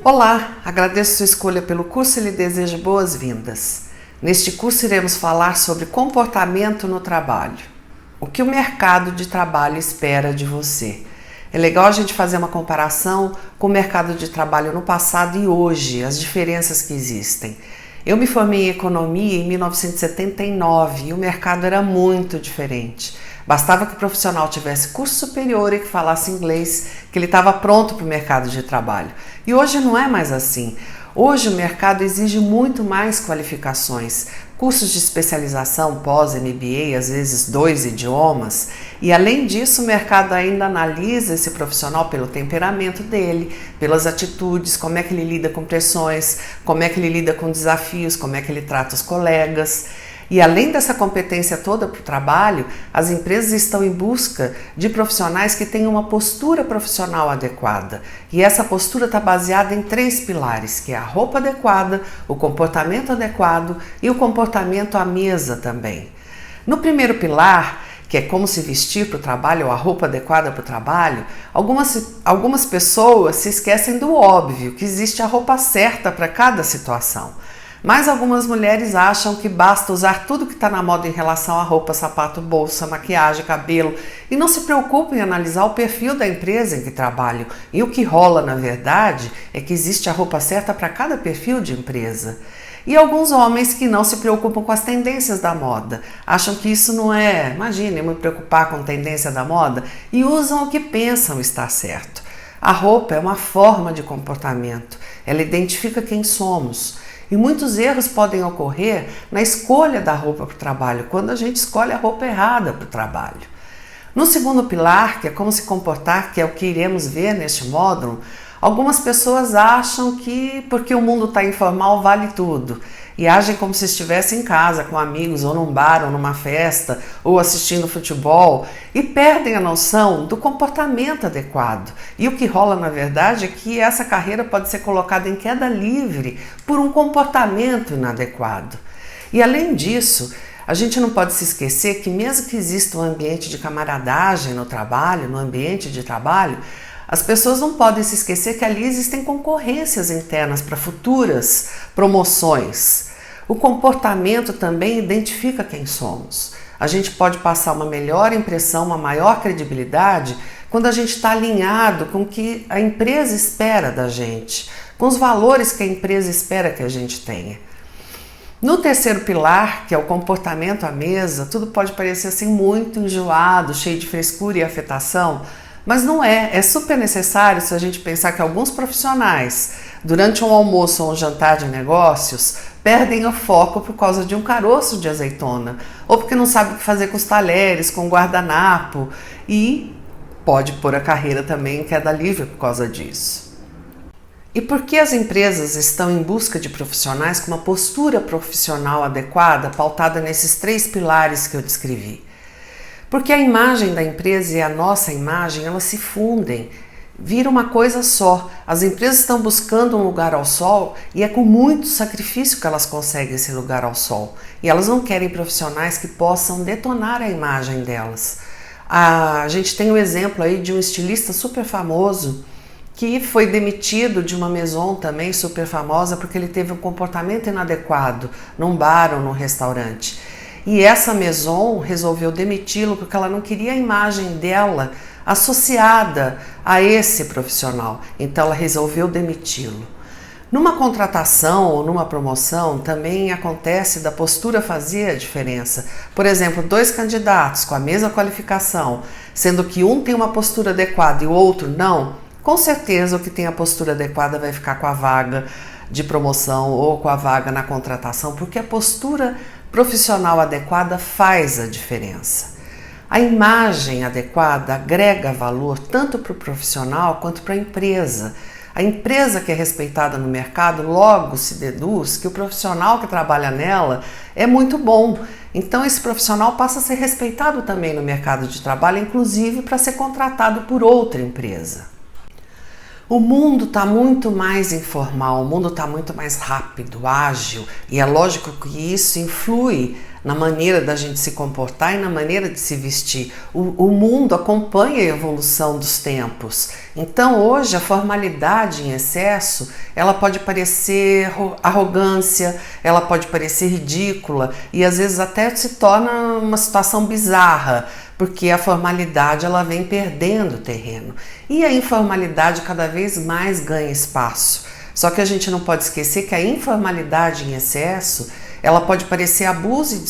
Olá, agradeço sua escolha pelo curso e lhe desejo boas-vindas. Neste curso iremos falar sobre comportamento no trabalho. O que o mercado de trabalho espera de você? É legal a gente fazer uma comparação com o mercado de trabalho no passado e hoje, as diferenças que existem. Eu me formei em economia em 1979 e o mercado era muito diferente. Bastava que o profissional tivesse curso superior e que falasse inglês, que ele estava pronto para o mercado de trabalho. E hoje não é mais assim. Hoje o mercado exige muito mais qualificações, cursos de especialização pós-MBA, às vezes 2 idiomas, e além disso o mercado ainda analisa esse profissional pelo temperamento dele, pelas atitudes, como é que ele lida com pressões, como é que ele lida com desafios, como é que ele trata os colegas. E além dessa competência toda para o trabalho, as empresas estão em busca de profissionais que tenham uma postura profissional adequada. E essa postura está baseada em 3 pilares, que é a roupa adequada, o comportamento adequado e o comportamento à mesa também. No primeiro pilar, que é como se vestir para o trabalho ou a roupa adequada para o trabalho, algumas pessoas se esquecem do óbvio, que existe a roupa certa para cada situação. Mas algumas mulheres acham que basta usar tudo que está na moda em relação a roupa, sapato, bolsa, maquiagem, cabelo e não se preocupam em analisar o perfil da empresa em que trabalham. E o que rola, na verdade, é que existe a roupa certa para cada perfil de empresa. E alguns homens que não se preocupam com as tendências da moda, acham que isso não é, imagine, me preocupar com a tendência da moda e usam o que pensam estar certo. A roupa é uma forma de comportamento, ela identifica quem somos. E muitos erros podem ocorrer na escolha da roupa para o trabalho, quando a gente escolhe a roupa errada para o trabalho. No segundo pilar, que é como se comportar, que é o que iremos ver neste módulo, algumas pessoas acham que porque o mundo está informal vale tudo e agem como se estivesse em casa com amigos ou num bar ou numa festa ou assistindo futebol e perdem a noção do comportamento adequado. E o que rola na verdade é que essa carreira pode ser colocada em queda livre por um comportamento inadequado. E além disso, a gente não pode se esquecer que mesmo que exista um ambiente de camaradagem no trabalho, no ambiente de trabalho, as pessoas não podem se esquecer que ali existem concorrências internas para futuras promoções. O comportamento também identifica quem somos. A gente pode passar uma melhor impressão, uma maior credibilidade quando a gente está alinhado com o que a empresa espera da gente, com os valores que a empresa espera que a gente tenha. No terceiro pilar, que é o comportamento à mesa, tudo pode parecer assim muito enjoado, cheio de frescura e afetação, mas não é. É super necessário se a gente pensar que alguns profissionais, durante um almoço ou um jantar de negócios, perdem o foco por causa de um caroço de azeitona, ou porque não sabem o que fazer com os talheres, com o guardanapo, e pode pôr a carreira também em queda livre por causa disso. E por que as empresas estão em busca de profissionais com uma postura profissional adequada, pautada nesses 3 pilares que eu descrevi? Porque a imagem da empresa e a nossa imagem, elas se fundem, vira uma coisa só. As empresas estão buscando um lugar ao sol e é com muito sacrifício que elas conseguem esse lugar ao sol. E elas não querem profissionais que possam detonar a imagem delas. A gente tem o exemplo aí de um estilista super famoso que foi demitido de uma maison também super famosa porque ele teve um comportamento inadequado num bar ou num restaurante. E essa maison resolveu demiti-lo porque ela não queria a imagem dela associada a esse profissional. Então ela resolveu demiti-lo. Numa contratação ou numa promoção também acontece da postura fazer a diferença. Por exemplo, 2 candidatos com a mesma qualificação, sendo que um tem uma postura adequada e o outro não, com certeza o que tem a postura adequada vai ficar com a vaga de promoção ou com a vaga na contratação, porque a postura profissional adequada faz a diferença. A imagem adequada agrega valor tanto para o profissional quanto para a empresa. A empresa que é respeitada no mercado logo se deduz que o profissional que trabalha nela é muito bom. Então esse profissional passa a ser respeitado também no mercado de trabalho, inclusive para ser contratado por outra empresa. O mundo está muito mais informal, o mundo está muito mais rápido, ágil, e é lógico que isso influi na maneira da gente se comportar e na maneira de se vestir. O mundo acompanha a evolução dos tempos. Então hoje a formalidade em excesso, ela pode parecer arrogância, ela pode parecer ridícula e às vezes até se torna uma situação bizarra, porque a formalidade ela vem perdendo terreno e a informalidade cada vez mais ganha espaço. Só que a gente não pode esquecer que a informalidade em excesso, ela pode parecer abuso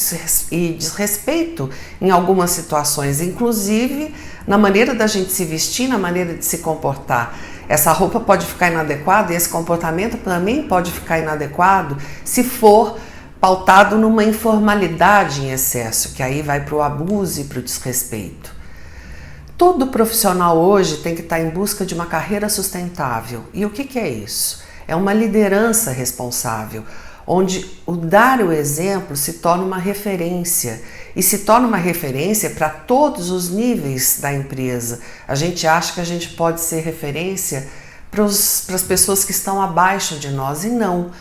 e desrespeito em algumas situações, inclusive na maneira da gente se vestir, na maneira de se comportar. Essa roupa pode ficar inadequada e esse comportamento também pode ficar inadequado se for pautado numa informalidade em excesso, que aí vai para o abuso e para o desrespeito. Todo profissional hoje tem que estar em busca de uma carreira sustentável. E o que é isso? É uma liderança responsável, onde o dar o exemplo se torna uma referência e se torna uma referência para todos os níveis da empresa. A gente acha que a gente pode ser referência para as pessoas que estão abaixo de nós e não.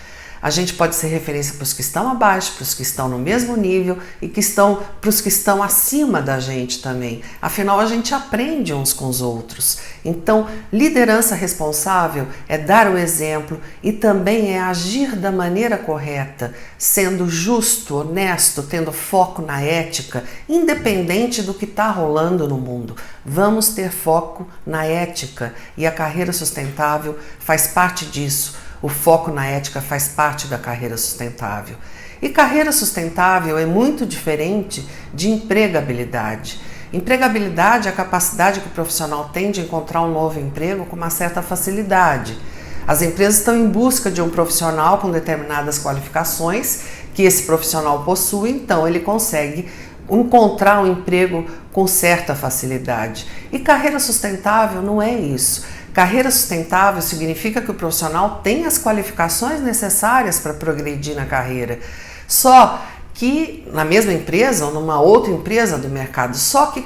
A gente pode ser referência para os que estão abaixo, para os que estão no mesmo nível e para os que estão acima da gente também. Afinal, a gente aprende uns com os outros. Então, liderança responsável é dar o exemplo e também é agir da maneira correta, sendo justo, honesto, tendo foco na ética, independente do que está rolando no mundo. Vamos ter foco na ética e a carreira sustentável faz parte disso. O foco na ética faz parte da carreira sustentável. E carreira sustentável é muito diferente de empregabilidade. Empregabilidade é a capacidade que o profissional tem de encontrar um novo emprego com uma certa facilidade. As empresas estão em busca de um profissional com determinadas qualificações que esse profissional possui, então ele consegue encontrar um emprego com certa facilidade. E carreira sustentável não é isso. Carreira sustentável significa que o profissional tem as qualificações necessárias para progredir na carreira, só que na mesma empresa ou numa outra empresa do mercado, só que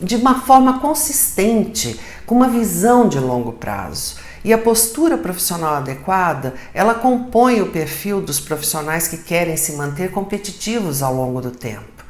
de uma forma consistente, com uma visão de longo prazo. E a postura profissional adequada, ela compõe o perfil dos profissionais que querem se manter competitivos ao longo do tempo.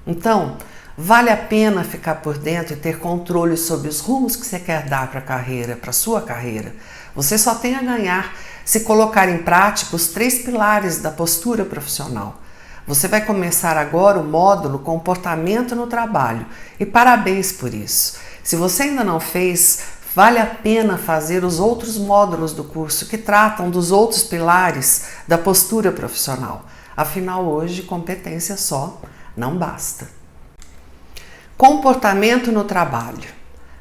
Então, vale a pena ficar por dentro e ter controle sobre os rumos que você quer dar para a carreira, para a sua carreira. Você só tem a ganhar se colocar em prática os 3 pilares da postura profissional. Você vai começar agora o módulo Comportamento no Trabalho e parabéns por isso. Se você ainda não fez, vale a pena fazer os outros módulos do curso que tratam dos outros pilares da postura profissional. Afinal, hoje, competência só não basta. Comportamento no trabalho.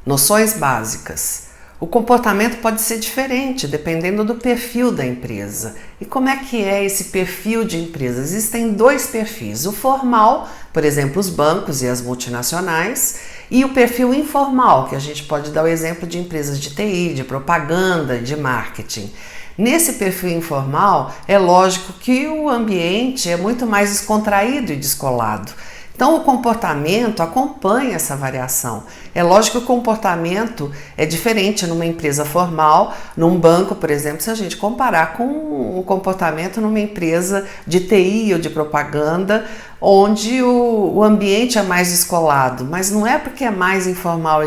Noções básicas. O comportamento pode ser diferente dependendo do perfil da empresa. E como é que é esse perfil de empresa? Existem 2 perfis. O formal, por exemplo, os bancos e as multinacionais, e o perfil informal, que a gente pode dar o exemplo de empresas de TI, de propaganda, de marketing. Nesse perfil informal, é lógico que o ambiente é muito mais descontraído e descolado. Então o comportamento acompanha essa variação. É lógico que o comportamento é diferente numa empresa formal, num banco, por exemplo, se a gente comparar com o comportamento numa empresa de TI ou de propaganda, onde o ambiente é mais descolado. Mas não é porque é mais informal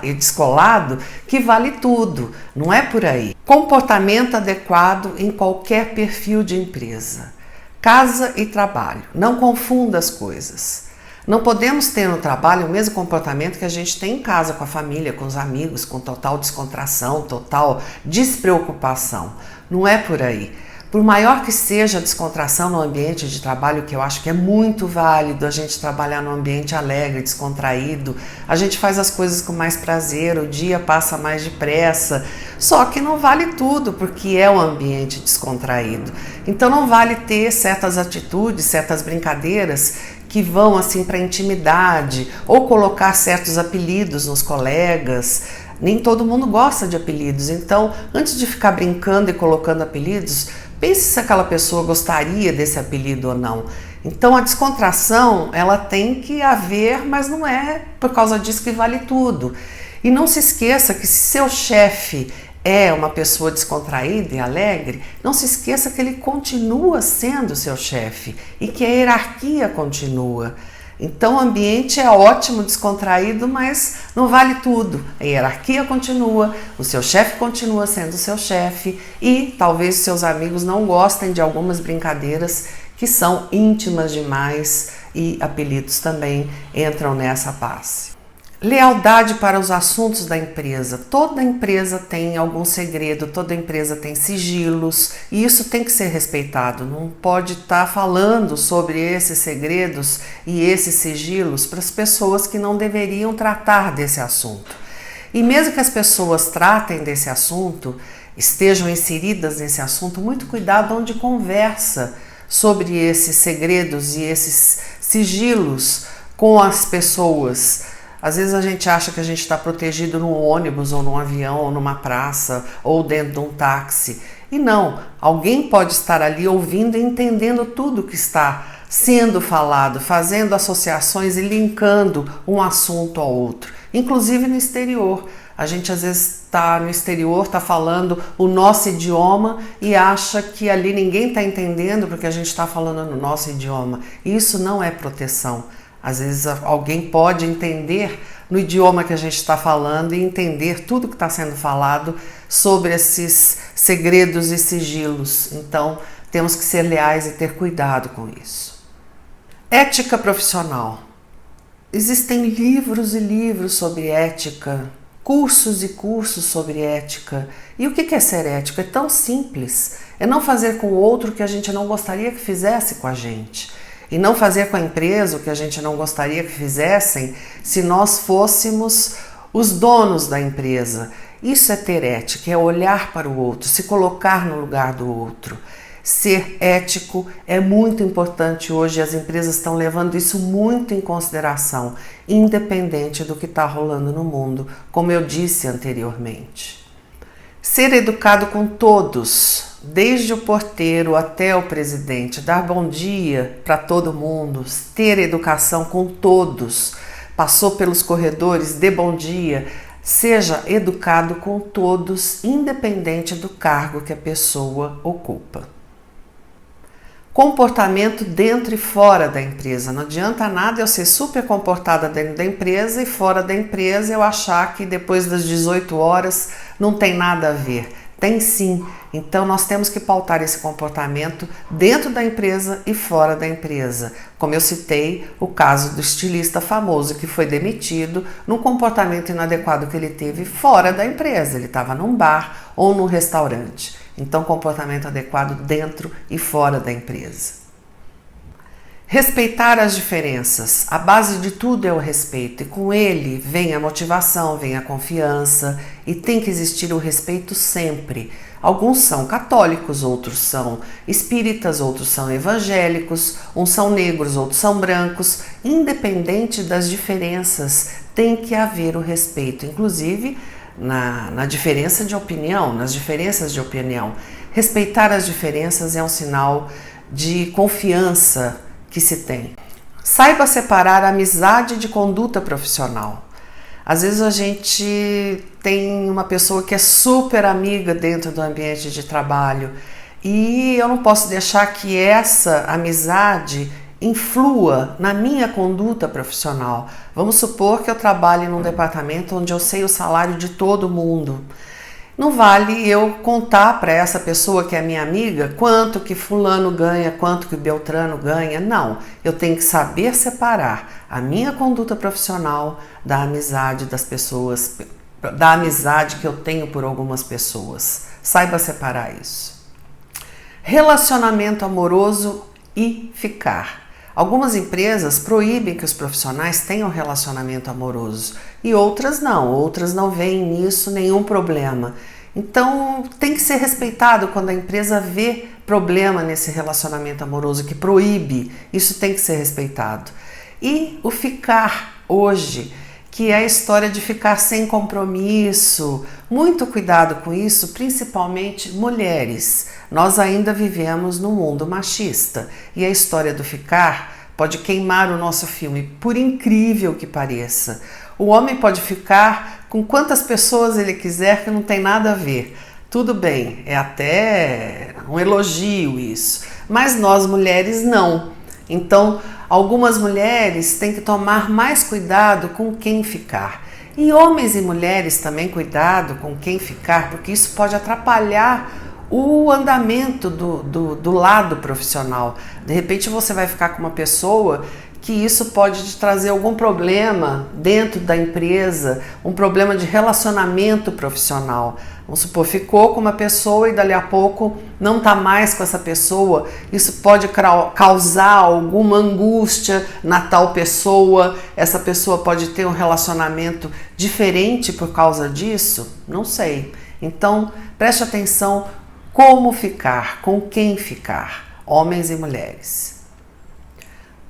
e descolado que vale tudo. Não é por aí. Comportamento adequado em qualquer perfil de empresa. Casa e trabalho. Não confunda as coisas. Não podemos ter no trabalho o mesmo comportamento que a gente tem em casa, com a família, com os amigos, com total descontração, total despreocupação. Não é por aí. Por maior que seja a descontração no ambiente de trabalho, que eu acho que é muito válido a gente trabalhar num ambiente alegre, descontraído, a gente faz as coisas com mais prazer, o dia passa mais depressa, só que não vale tudo, porque é um ambiente descontraído. Então não vale ter certas atitudes, certas brincadeiras que vão assim para a intimidade, ou colocar certos apelidos nos colegas. Nem todo mundo gosta de apelidos, então antes de ficar brincando e colocando apelidos, pense se aquela pessoa gostaria desse apelido ou não. Então a descontração, ela tem que haver, mas não é por causa disso que vale tudo. E não se esqueça que se seu chefe é uma pessoa descontraída e alegre, não se esqueça que ele continua sendo seu chefe e que a hierarquia continua. Então o ambiente é ótimo, descontraído, mas não vale tudo. A hierarquia continua, o seu chefe continua sendo seu chefe e talvez seus amigos não gostem de algumas brincadeiras que são íntimas demais e apelidos também entram nessa passe. Lealdade para os assuntos da empresa. Toda empresa tem algum segredo, toda empresa tem sigilos e isso tem que ser respeitado. Não pode estar falando sobre esses segredos e esses sigilos para as pessoas que não deveriam tratar desse assunto. E mesmo que as pessoas tratem desse assunto, estejam inseridas nesse assunto, muito cuidado onde conversa sobre esses segredos e esses sigilos com as pessoas. Às vezes a gente acha que a gente está protegido num ônibus, ou num avião, ou numa praça, ou dentro de um táxi. E não, alguém pode estar ali ouvindo e entendendo tudo que está sendo falado, fazendo associações e linkando um assunto ao outro. Inclusive no exterior. A gente às vezes está no exterior, está falando o nosso idioma e acha que ali ninguém está entendendo porque a gente está falando no nosso idioma. Isso não é proteção. Às vezes alguém pode entender no idioma que a gente está falando e entender tudo que está sendo falado sobre esses segredos e sigilos. Então, temos que ser leais e ter cuidado com isso. Ética profissional. Existem livros e livros sobre ética, cursos e cursos sobre ética. E o que é ser ético? É tão simples. É não fazer com o outro o que a gente não gostaria que fizesse com a gente. E não fazer com a empresa o que a gente não gostaria que fizessem se nós fôssemos os donos da empresa. Isso é ter ética, é olhar para o outro, se colocar no lugar do outro. Ser ético é muito importante hoje, as empresas estão levando isso muito em consideração, independente do que está rolando no mundo, como eu disse anteriormente. Ser educado com todos, desde o porteiro até o presidente, dar bom dia para todo mundo, ter educação com todos, passou pelos corredores, dê bom dia, seja educado com todos, independente do cargo que a pessoa ocupa. Comportamento dentro e fora da empresa. Não adianta nada eu ser super comportada dentro da empresa e fora da empresa eu achar que depois das 18 horas não tem nada a ver. Tem sim. Então nós temos que pautar esse comportamento dentro da empresa e fora da empresa. Como eu citei, o caso do estilista famoso que foi demitido num comportamento inadequado que ele teve fora da empresa. Ele estava num bar ou num restaurante. Então, comportamento adequado dentro e fora da empresa. Respeitar as diferenças. A base de tudo é o respeito e com ele vem a motivação, vem a confiança e tem que existir o respeito sempre. Alguns são católicos, outros são espíritas, outros são evangélicos, uns são negros, outros são brancos. Independente das diferenças, tem que haver o respeito, inclusive na diferença de opinião, nas diferenças de opinião. Respeitar as diferenças é um sinal de confiança que se tem. Saiba separar a amizade de conduta profissional. Às vezes a gente tem uma pessoa que é super amiga dentro do ambiente de trabalho e eu não posso deixar que essa amizade influa na minha conduta profissional. Vamos supor que eu trabalhe num departamento onde eu sei o salário de todo mundo. Não vale eu contar para essa pessoa que é minha amiga quanto que fulano ganha, quanto que Beltrano ganha. Não, eu tenho que saber separar a minha conduta profissional da amizade das pessoas, da amizade que eu tenho por algumas pessoas. Saiba separar isso. Relacionamento amoroso e ficar. Algumas empresas proíbem que os profissionais tenham relacionamento amoroso e outras não veem nisso nenhum problema. Então tem que ser respeitado quando a empresa vê problema nesse relacionamento amoroso que proíbe, isso tem que ser respeitado. E o ficar hoje, que é a história de ficar sem compromisso, muito cuidado com isso, principalmente mulheres. Nós ainda vivemos num mundo machista e a história do ficar pode queimar o nosso filme, por incrível que pareça. O homem pode ficar com quantas pessoas ele quiser que não tem nada a ver. Tudo bem, é até um elogio isso, mas nós mulheres não. Então, algumas mulheres têm que tomar mais cuidado com quem ficar. E homens e mulheres também cuidado com quem ficar, porque isso pode atrapalhar o andamento do lado profissional. De repente você vai ficar com uma pessoa que isso pode te trazer algum problema dentro da empresa, um problema de relacionamento profissional. Vamos supor, ficou com uma pessoa e dali a pouco não está mais com essa pessoa, isso pode causar alguma angústia na tal pessoa, essa pessoa pode ter um relacionamento diferente por causa disso? Não sei. Então, preste atenção como ficar, com quem ficar, homens e mulheres.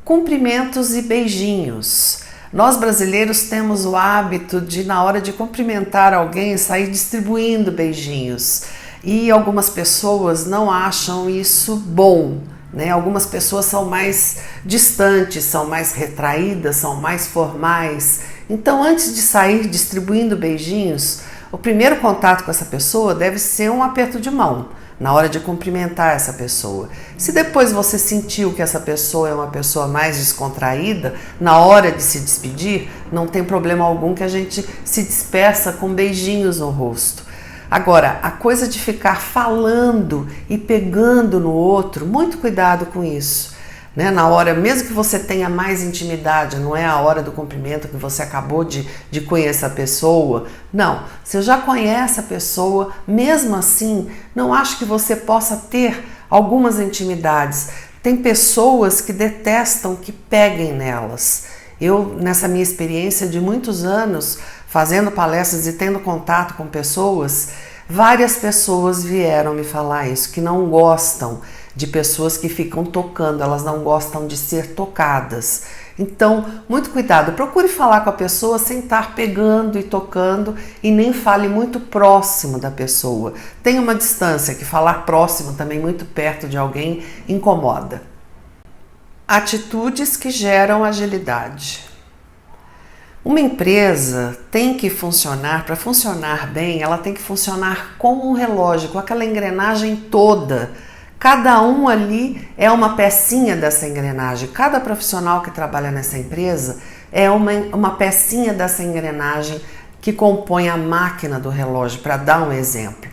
Cumprimentos e beijinhos. Nós brasileiros temos o hábito de, na hora de cumprimentar alguém, sair distribuindo beijinhos. E algumas pessoas não acham isso bom, né? Algumas pessoas são mais distantes, são mais retraídas, são mais formais. Então, antes de sair distribuindo beijinhos, o primeiro contato com essa pessoa deve ser um aperto de mão, na hora de cumprimentar essa pessoa. Se depois você sentiu que essa pessoa é uma pessoa mais descontraída, na hora de se despedir, não tem problema algum que a gente se despeça com beijinhos no rosto. Agora, a coisa de ficar falando e pegando no outro, muito cuidado com isso. Né? Na hora, mesmo que você tenha mais intimidade, não é a hora do cumprimento que você acabou de conhecer a pessoa, não, você já conhece a pessoa, mesmo assim, não acho que você possa ter algumas intimidades. Tem pessoas que detestam que peguem nelas. Eu, nessa minha experiência de muitos anos, fazendo palestras e tendo contato com pessoas, várias pessoas vieram me falar isso, que não gostam de pessoas que ficam tocando, elas não gostam de ser tocadas. Então, muito cuidado, procure falar com a pessoa sem estar pegando e tocando e nem fale muito próximo da pessoa. Tem uma distância, que falar próximo também muito perto de alguém incomoda. Atitudes que geram agilidade. Uma empresa tem que funcionar, para funcionar bem, ela tem que funcionar como um relógio, com aquela engrenagem toda. Cada um ali é uma pecinha dessa engrenagem. Cada profissional que trabalha nessa empresa é uma pecinha dessa engrenagem que compõe a máquina do relógio, para dar um exemplo.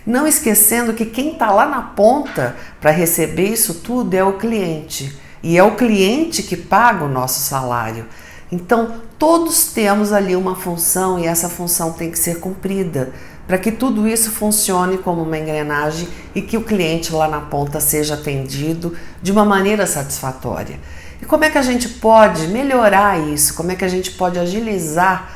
Não esquecendo que quem está lá na ponta para receber isso tudo é o cliente. E é o cliente que paga o nosso salário. Então, todos temos ali uma função e essa função tem que ser cumprida para que tudo isso funcione como uma engrenagem e que o cliente lá na ponta seja atendido de uma maneira satisfatória. E como é que a gente pode melhorar isso? Como é que a gente pode agilizar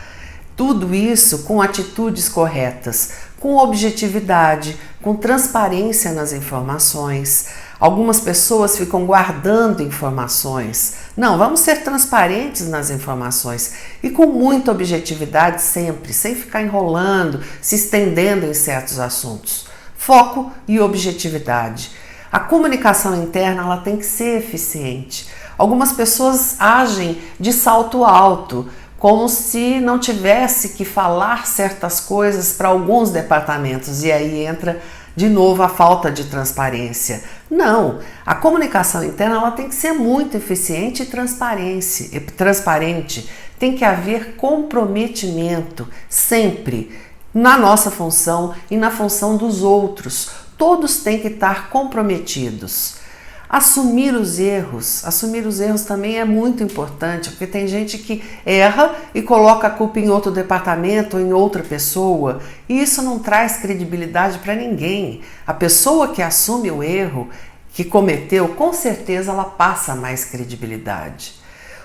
tudo isso com atitudes corretas, com objetividade, com transparência nas informações? Algumas pessoas ficam guardando informações. Não, vamos ser transparentes nas informações e com muita objetividade sempre, sem ficar enrolando, se estendendo em certos assuntos. Foco e objetividade. A comunicação interna ela tem que ser eficiente. Algumas pessoas agem de salto alto, como se não tivesse que falar certas coisas para alguns departamentos, e aí entra de novo a falta de transparência. Não, a comunicação interna ela tem que ser muito eficiente e transparente. Tem que haver comprometimento sempre na nossa função e na função dos outros. Todos têm que estar comprometidos. Assumir os erros também é muito importante, porque tem gente que erra e coloca a culpa em outro departamento ou em outra pessoa, e isso não traz credibilidade para ninguém. A pessoa que assume o erro que cometeu, com certeza ela passa mais credibilidade.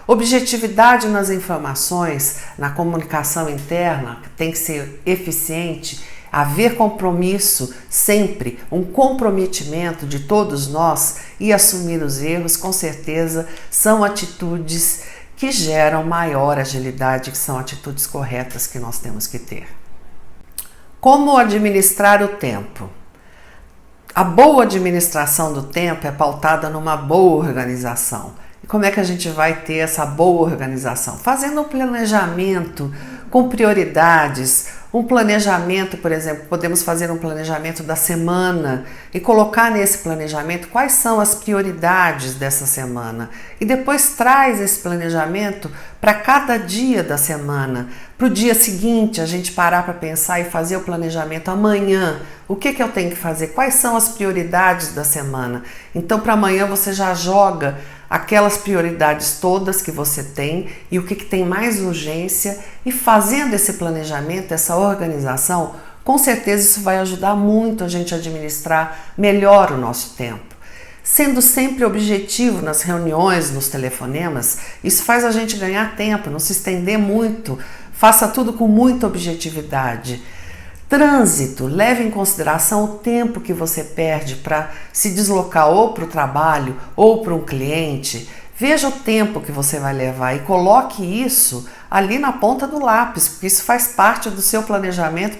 Objetividade nas informações, na comunicação interna, tem que ser eficiente. Haver compromisso sempre, um comprometimento de todos nós e assumir os erros, com certeza, são atitudes que geram maior agilidade, que são atitudes corretas que nós temos que ter. Como administrar o tempo? A boa administração do tempo é pautada numa boa organização. E como é que a gente vai ter essa boa organização? Fazendo um planejamento com prioridades, um planejamento, por exemplo, podemos fazer um planejamento da semana e colocar nesse planejamento quais são as prioridades dessa semana. E depois traz esse planejamento para cada dia da semana. Para o dia seguinte, a gente parar para pensar e fazer o planejamento amanhã. O que eu tenho que fazer? Quais são as prioridades da semana? Então, para amanhã você já joga aquelas prioridades todas que você tem e o que tem mais urgência, e fazendo esse planejamento, essa organização, com certeza isso vai ajudar muito a gente a administrar melhor o nosso tempo. Sendo sempre objetivo nas reuniões, nos telefonemas, isso faz a gente ganhar tempo, não se estender muito, faça tudo com muita objetividade. Trânsito, leve em consideração o tempo que você perde para se deslocar ou para o trabalho ou para um cliente. Veja o tempo que você vai levar e coloque isso ali na ponta do lápis, porque isso faz parte do seu planejamento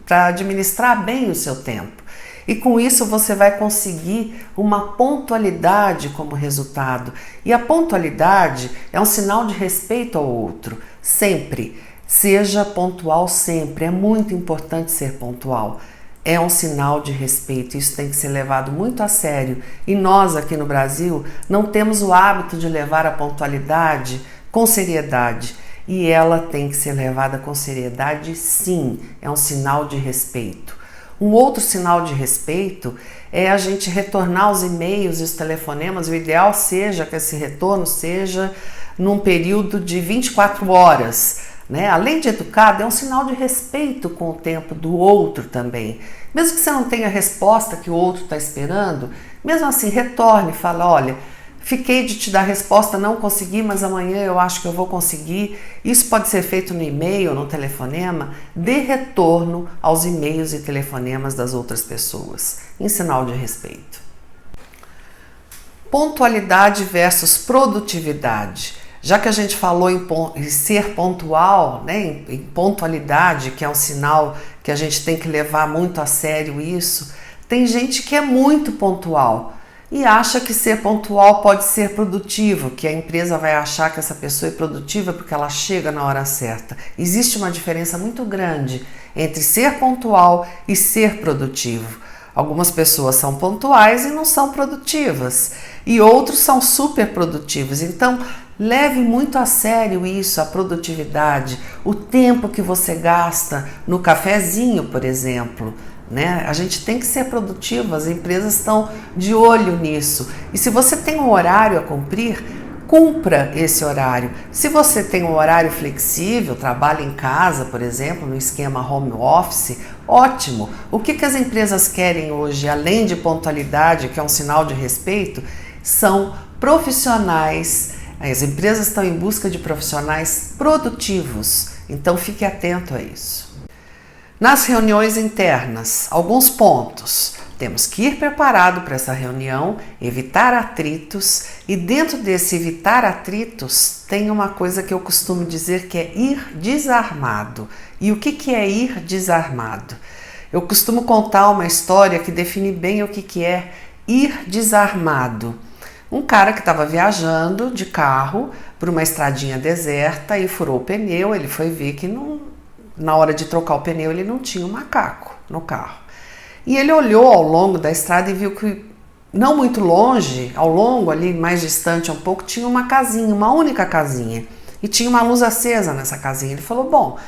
para administrar bem o seu tempo. E com isso você vai conseguir uma pontualidade como resultado. E a pontualidade é um sinal de respeito ao outro, sempre. Seja pontual sempre, é muito importante ser pontual. É um sinal de respeito, isso tem que ser levado muito a sério. E nós aqui no Brasil não temos o hábito de levar a pontualidade com seriedade. E ela tem que ser levada com seriedade, sim, é um sinal de respeito. Um outro sinal de respeito é a gente retornar os e-mails e os telefonemas. O ideal seja que esse retorno seja num período de 24 horas. Além de educado, é um sinal de respeito com o tempo do outro também. Mesmo que você não tenha a resposta que o outro está esperando, mesmo assim retorne e fala, olha, fiquei de te dar a resposta, não consegui, mas amanhã eu acho que eu vou conseguir. Isso pode ser feito no e-mail, no telefonema. Dê retorno aos e-mails e telefonemas das outras pessoas, em sinal de respeito. Pontualidade versus produtividade. Já que a gente falou em ser pontual, em pontualidade, que é um sinal que a gente tem que levar muito a sério isso, tem gente que é muito pontual e acha que ser pontual pode ser produtivo, que a empresa vai achar que essa pessoa é produtiva porque ela chega na hora certa. Existe uma diferença muito grande entre ser pontual e ser produtivo. Algumas pessoas são pontuais e não são produtivas, e outros são super produtivos. Então, leve muito a sério isso, a produtividade, o tempo que você gasta no cafezinho, por exemplo. A gente tem que ser produtivo, as empresas estão de olho nisso. E se você tem um horário a cumprir, cumpra esse horário. Se você tem um horário flexível, trabalha em casa, por exemplo, no esquema home office, ótimo. O que as empresas querem hoje, além de pontualidade, que é um sinal de respeito, são profissionais. As empresas estão em busca de profissionais produtivos, então fique atento a isso. Nas reuniões internas, alguns pontos. Temos que ir preparado para essa reunião, evitar atritos, e dentro desse evitar atritos tem uma coisa que eu costumo dizer que é ir desarmado. E o que é ir desarmado? Eu costumo contar uma história que define bem o que é ir desarmado. Um cara que estava viajando de carro por uma estradinha deserta e furou o pneu. Ele foi ver que na hora de trocar o pneu ele não tinha um macaco no carro. E ele olhou ao longo da estrada e viu que não muito longe, ao longo ali, mais distante um pouco, tinha uma casinha, uma única casinha. E tinha uma luz acesa nessa casinha. Ele falou, bom,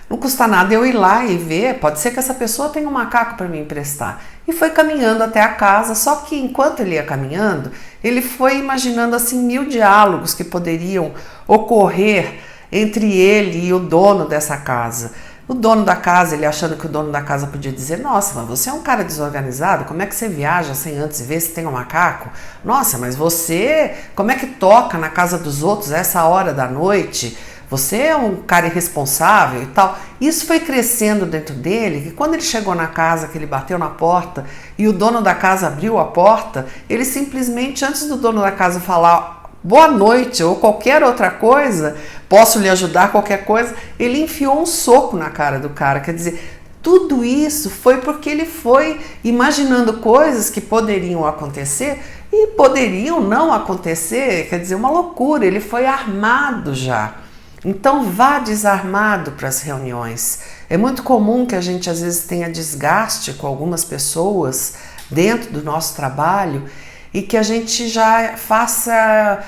não custa nada eu ir lá e ver, pode ser que essa pessoa tenha um macaco para me emprestar. E foi caminhando até a casa, só que enquanto ele ia caminhando, ele foi imaginando assim 1000 diálogos que poderiam ocorrer entre ele e o dono dessa casa. O dono da casa, ele achando que o dono da casa podia dizer, nossa, mas você é um cara desorganizado, como é que você viaja sem antes ver se tem um macaco? Nossa, mas você, como é que toca na casa dos outros a essa hora da noite? Você é um cara irresponsável e tal. Isso foi crescendo dentro dele, que quando ele chegou na casa, que ele bateu na porta e o dono da casa abriu a porta, ele simplesmente, antes do dono da casa falar boa noite ou qualquer outra coisa, posso lhe ajudar, qualquer coisa, ele enfiou um soco na cara do cara. Quer dizer, tudo isso foi porque ele foi imaginando coisas que poderiam acontecer e poderiam não acontecer, quer dizer, uma loucura, ele foi armado já. Então vá desarmado para as reuniões. É muito comum que a gente às vezes tenha desgaste com algumas pessoas dentro do nosso trabalho e que a gente já faça,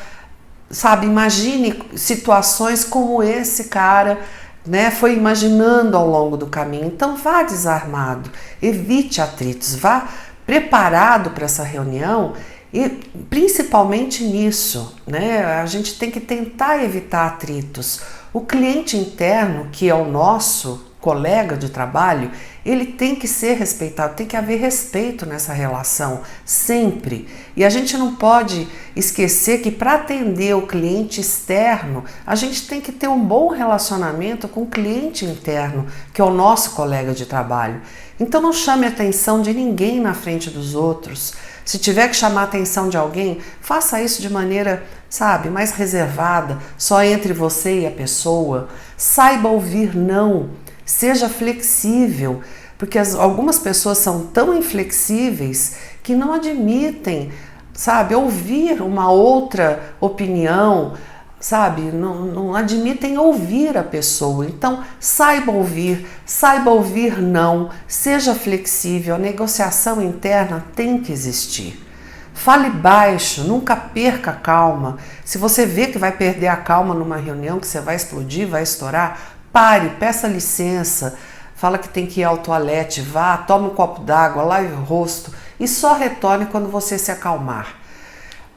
sabe, imagine situações como esse cara, né, foi imaginando ao longo do caminho. Então vá desarmado, evite atritos, vá preparado para essa reunião. E principalmente nisso, né? A gente tem que tentar evitar atritos. O cliente interno, que é o nosso colega de trabalho, ele tem que ser respeitado, tem que haver respeito nessa relação, sempre. E a gente não pode esquecer que para atender o cliente externo, a gente tem que ter um bom relacionamento com o cliente interno, que é o nosso colega de trabalho. Então não chame a atenção de ninguém na frente dos outros. Se tiver que chamar a atenção de alguém, faça isso de maneira, sabe, mais reservada, só entre você e a pessoa. Saiba ouvir não, seja flexível, porque algumas pessoas são tão inflexíveis que não admitem, sabe, ouvir uma outra opinião, sabe, não admitem ouvir a pessoa. Então, saiba ouvir não, seja flexível, a negociação interna tem que existir. Fale baixo, nunca perca a calma. Se você vê que vai perder a calma numa reunião, que você vai explodir, vai estourar, pare, peça licença, fala que tem que ir ao toalete, vá, tome um copo d'água, lave o rosto e só retorne quando você se acalmar.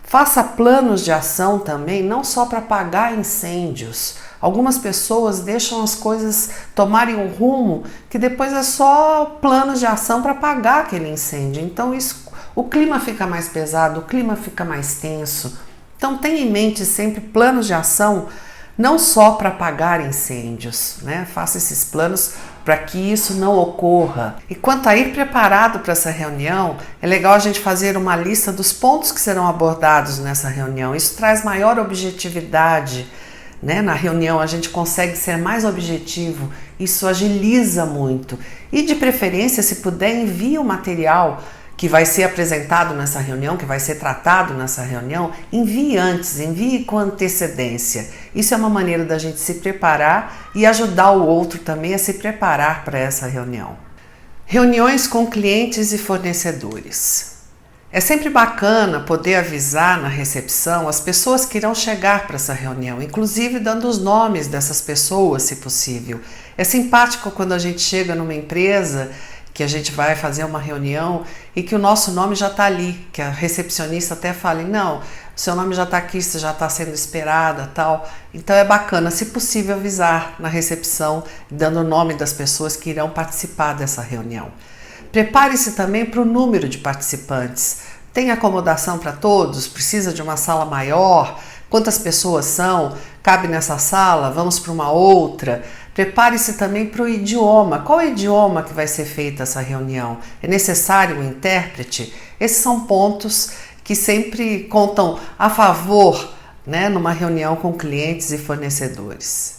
Faça planos de ação também, não só para apagar incêndios. Algumas pessoas deixam as coisas tomarem um rumo que depois é só planos de ação para apagar aquele incêndio. Então o clima fica mais pesado, o clima fica mais tenso. Então tenha em mente sempre planos de ação, não só para apagar incêndios, né? Faça esses planos para que isso não ocorra. E quanto a ir preparado para essa reunião, é legal a gente fazer uma lista dos pontos que serão abordados nessa reunião. Isso traz maior objetividade, né? Na reunião a gente consegue ser mais objetivo, isso agiliza muito. E de preferência, se puder, envie o material que vai ser apresentado nessa reunião, que vai ser tratado nessa reunião, envie antes, envie com antecedência. Isso é uma maneira da gente se preparar e ajudar o outro também a se preparar para essa reunião. Reuniões com clientes e fornecedores. É sempre bacana poder avisar na recepção as pessoas que irão chegar para essa reunião, inclusive dando os nomes dessas pessoas, se possível. É simpático quando a gente chega numa empresa que a gente vai fazer uma reunião e que o nosso nome já está ali, que a recepcionista até fala, não, o seu nome já está aqui, você já está sendo esperada, tal. Então é bacana, se possível, avisar na recepção, dando o nome das pessoas que irão participar dessa reunião. Prepare-se também para o número de participantes. Tem acomodação para todos? Precisa de uma sala maior? Quantas pessoas são? Cabe nessa sala? Vamos para uma outra? Prepare-se também para o idioma. Qual é o idioma que vai ser feita essa reunião? É necessário um intérprete? Esses são pontos que sempre contam a favor, né, numa reunião com clientes e fornecedores.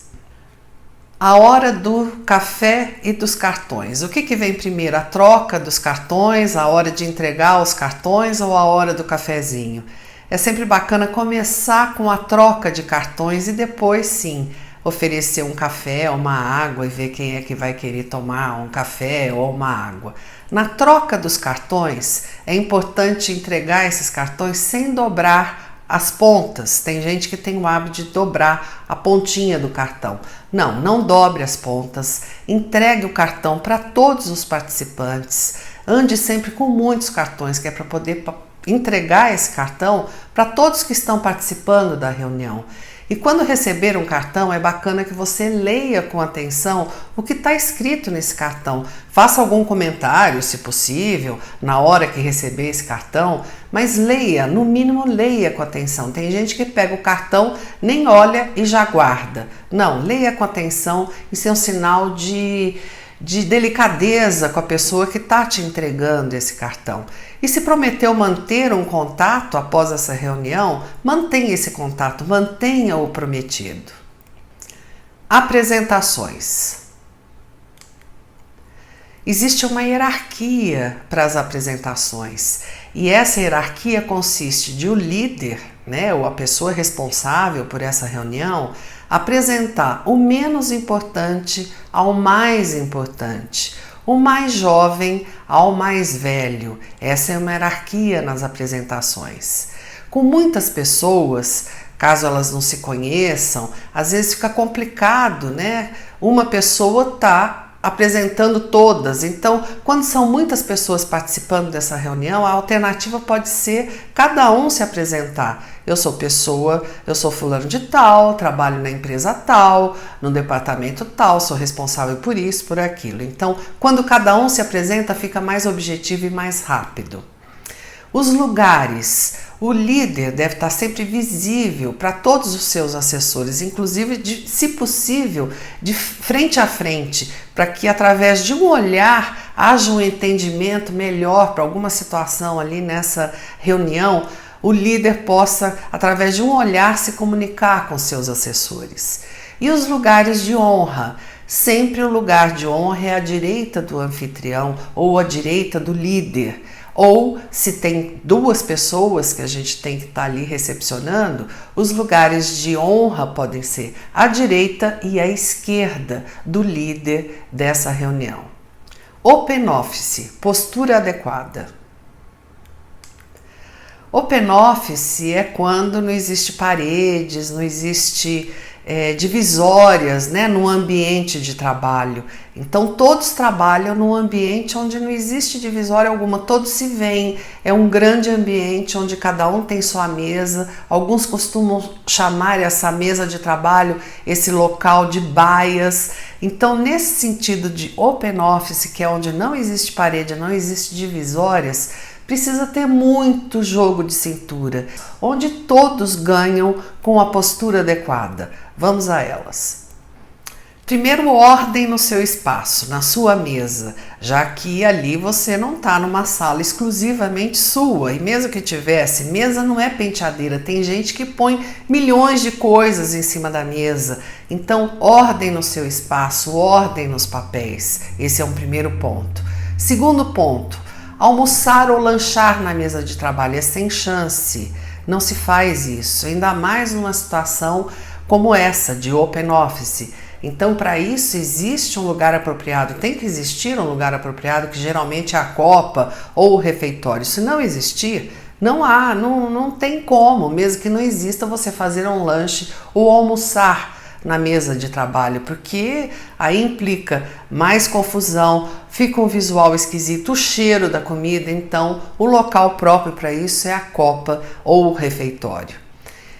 A hora do café e dos cartões. O que vem primeiro? A troca dos cartões, a hora de entregar os cartões ou a hora do cafezinho? É sempre bacana começar com a troca de cartões e depois sim oferecer um café ou uma água e ver quem é que vai querer tomar um café ou uma água. Na troca dos cartões, é importante entregar esses cartões sem dobrar as pontas. Tem gente que tem o hábito de dobrar a pontinha do cartão. Não dobre as pontas. Entregue o cartão para todos os participantes. Ande sempre com muitos cartões, que é para poder entregar esse cartão para todos que estão participando da reunião. E quando receber um cartão, é bacana que você leia com atenção o que está escrito nesse cartão. Faça algum comentário, se possível, na hora que receber esse cartão, mas leia, no mínimo leia com atenção. Tem gente que pega o cartão, nem olha e já guarda. Não, leia com atenção, isso é um sinal de delicadeza com a pessoa que está te entregando esse cartão. E se prometeu manter um contato após essa reunião, mantenha esse contato, mantenha o prometido. Apresentações. Existe uma hierarquia para as apresentações. E essa hierarquia consiste de o líder, né, ou a pessoa responsável por essa reunião, apresentar o menos importante ao mais importante, o mais jovem ao mais velho. Essa é uma hierarquia nas apresentações. Com muitas pessoas, caso elas não se conheçam, às vezes fica complicado, né? Uma pessoa está apresentando todas. Então, quando são muitas pessoas participando dessa reunião, a alternativa pode ser cada um se apresentar. Eu sou pessoa, eu sou fulano de tal, trabalho na empresa tal, no departamento tal, sou responsável por isso, por aquilo. Então, quando cada um se apresenta, fica mais objetivo e mais rápido. Os lugares. O líder deve estar sempre visível para todos os seus assessores, inclusive, se possível, de frente a frente, para que através de um olhar haja um entendimento melhor para alguma situação ali nessa reunião, o líder possa, através de um olhar, se comunicar com seus assessores. E os lugares de honra. Sempre o lugar de honra é à direita do anfitrião ou à direita do líder. Ou, se tem duas pessoas que a gente tem que estar ali recepcionando, os lugares de honra podem ser à direita e à esquerda do líder dessa reunião. Open Office, postura adequada. Open Office é quando não existe paredes, não existe divisórias, né, no ambiente de trabalho. Então todos trabalham num ambiente onde não existe divisória alguma, todos se veem. É um grande ambiente onde cada um tem sua mesa. Alguns costumam chamar essa mesa de trabalho, esse local de baias. Então, nesse sentido de open office, que é onde não existe parede, não existe divisórias, precisa ter muito jogo de cintura, onde todos ganham com a postura adequada. Vamos a elas. Primeiro, ordem no seu espaço, na sua mesa, já que ali você não está numa sala exclusivamente sua. E mesmo que tivesse, mesa não é penteadeira, tem gente que põe milhões de coisas em cima da mesa. Então, ordem no seu espaço, ordem nos papéis. Esse é um primeiro ponto. Segundo ponto, almoçar ou lanchar na mesa de trabalho é sem chance, não se faz isso, ainda mais numa situação como essa de open office. Então, para isso existe um lugar apropriado, tem que existir um lugar apropriado, que geralmente é a copa ou o refeitório. Se não existir, não tem como, mesmo que não exista, você fazer um lanche ou almoçar na mesa de trabalho, porque aí implica mais confusão, fica um visual esquisito, o cheiro da comida. Então o local próprio para isso é a copa ou o refeitório.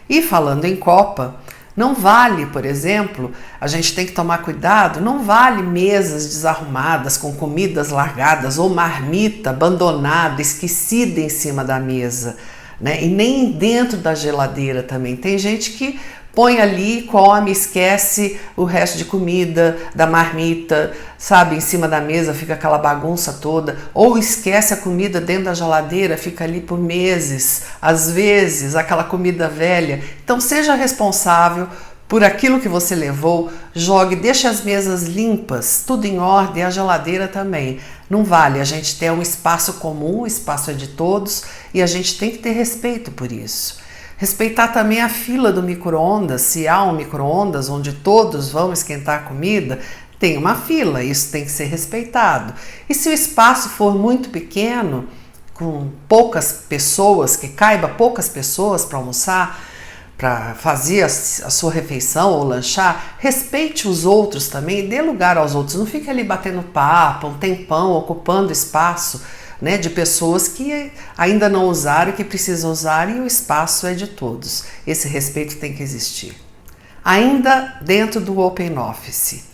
E falando em copa, não vale, por exemplo, a gente tem que tomar cuidado, não vale mesas desarrumadas com comidas largadas ou marmita abandonada, esquecida em cima da mesa, né? E nem dentro da geladeira também. Tem gente que põe ali, come, esquece o resto de comida, da marmita, sabe, em cima da mesa, fica aquela bagunça toda. Ou esquece a comida dentro da geladeira, fica ali por meses, às vezes, aquela comida velha. Então seja responsável por aquilo que você levou, jogue, deixe as mesas limpas, tudo em ordem, a geladeira também. Não vale a gente ter um espaço comum, o espaço é de todos, e a gente tem que ter respeito por isso. Respeitar também a fila do micro-ondas. Se há um micro-ondas onde todos vão esquentar comida, tem uma fila, isso tem que ser respeitado. E se o espaço for muito pequeno, com poucas pessoas, que caiba poucas pessoas para almoçar, para fazer a sua refeição ou lanchar, respeite os outros também, dê lugar aos outros, não fique ali batendo papo, um tempão, ocupando espaço, né, de pessoas que ainda não usaram e que precisam usar, e o espaço é de todos. Esse respeito tem que existir. Ainda dentro do open office.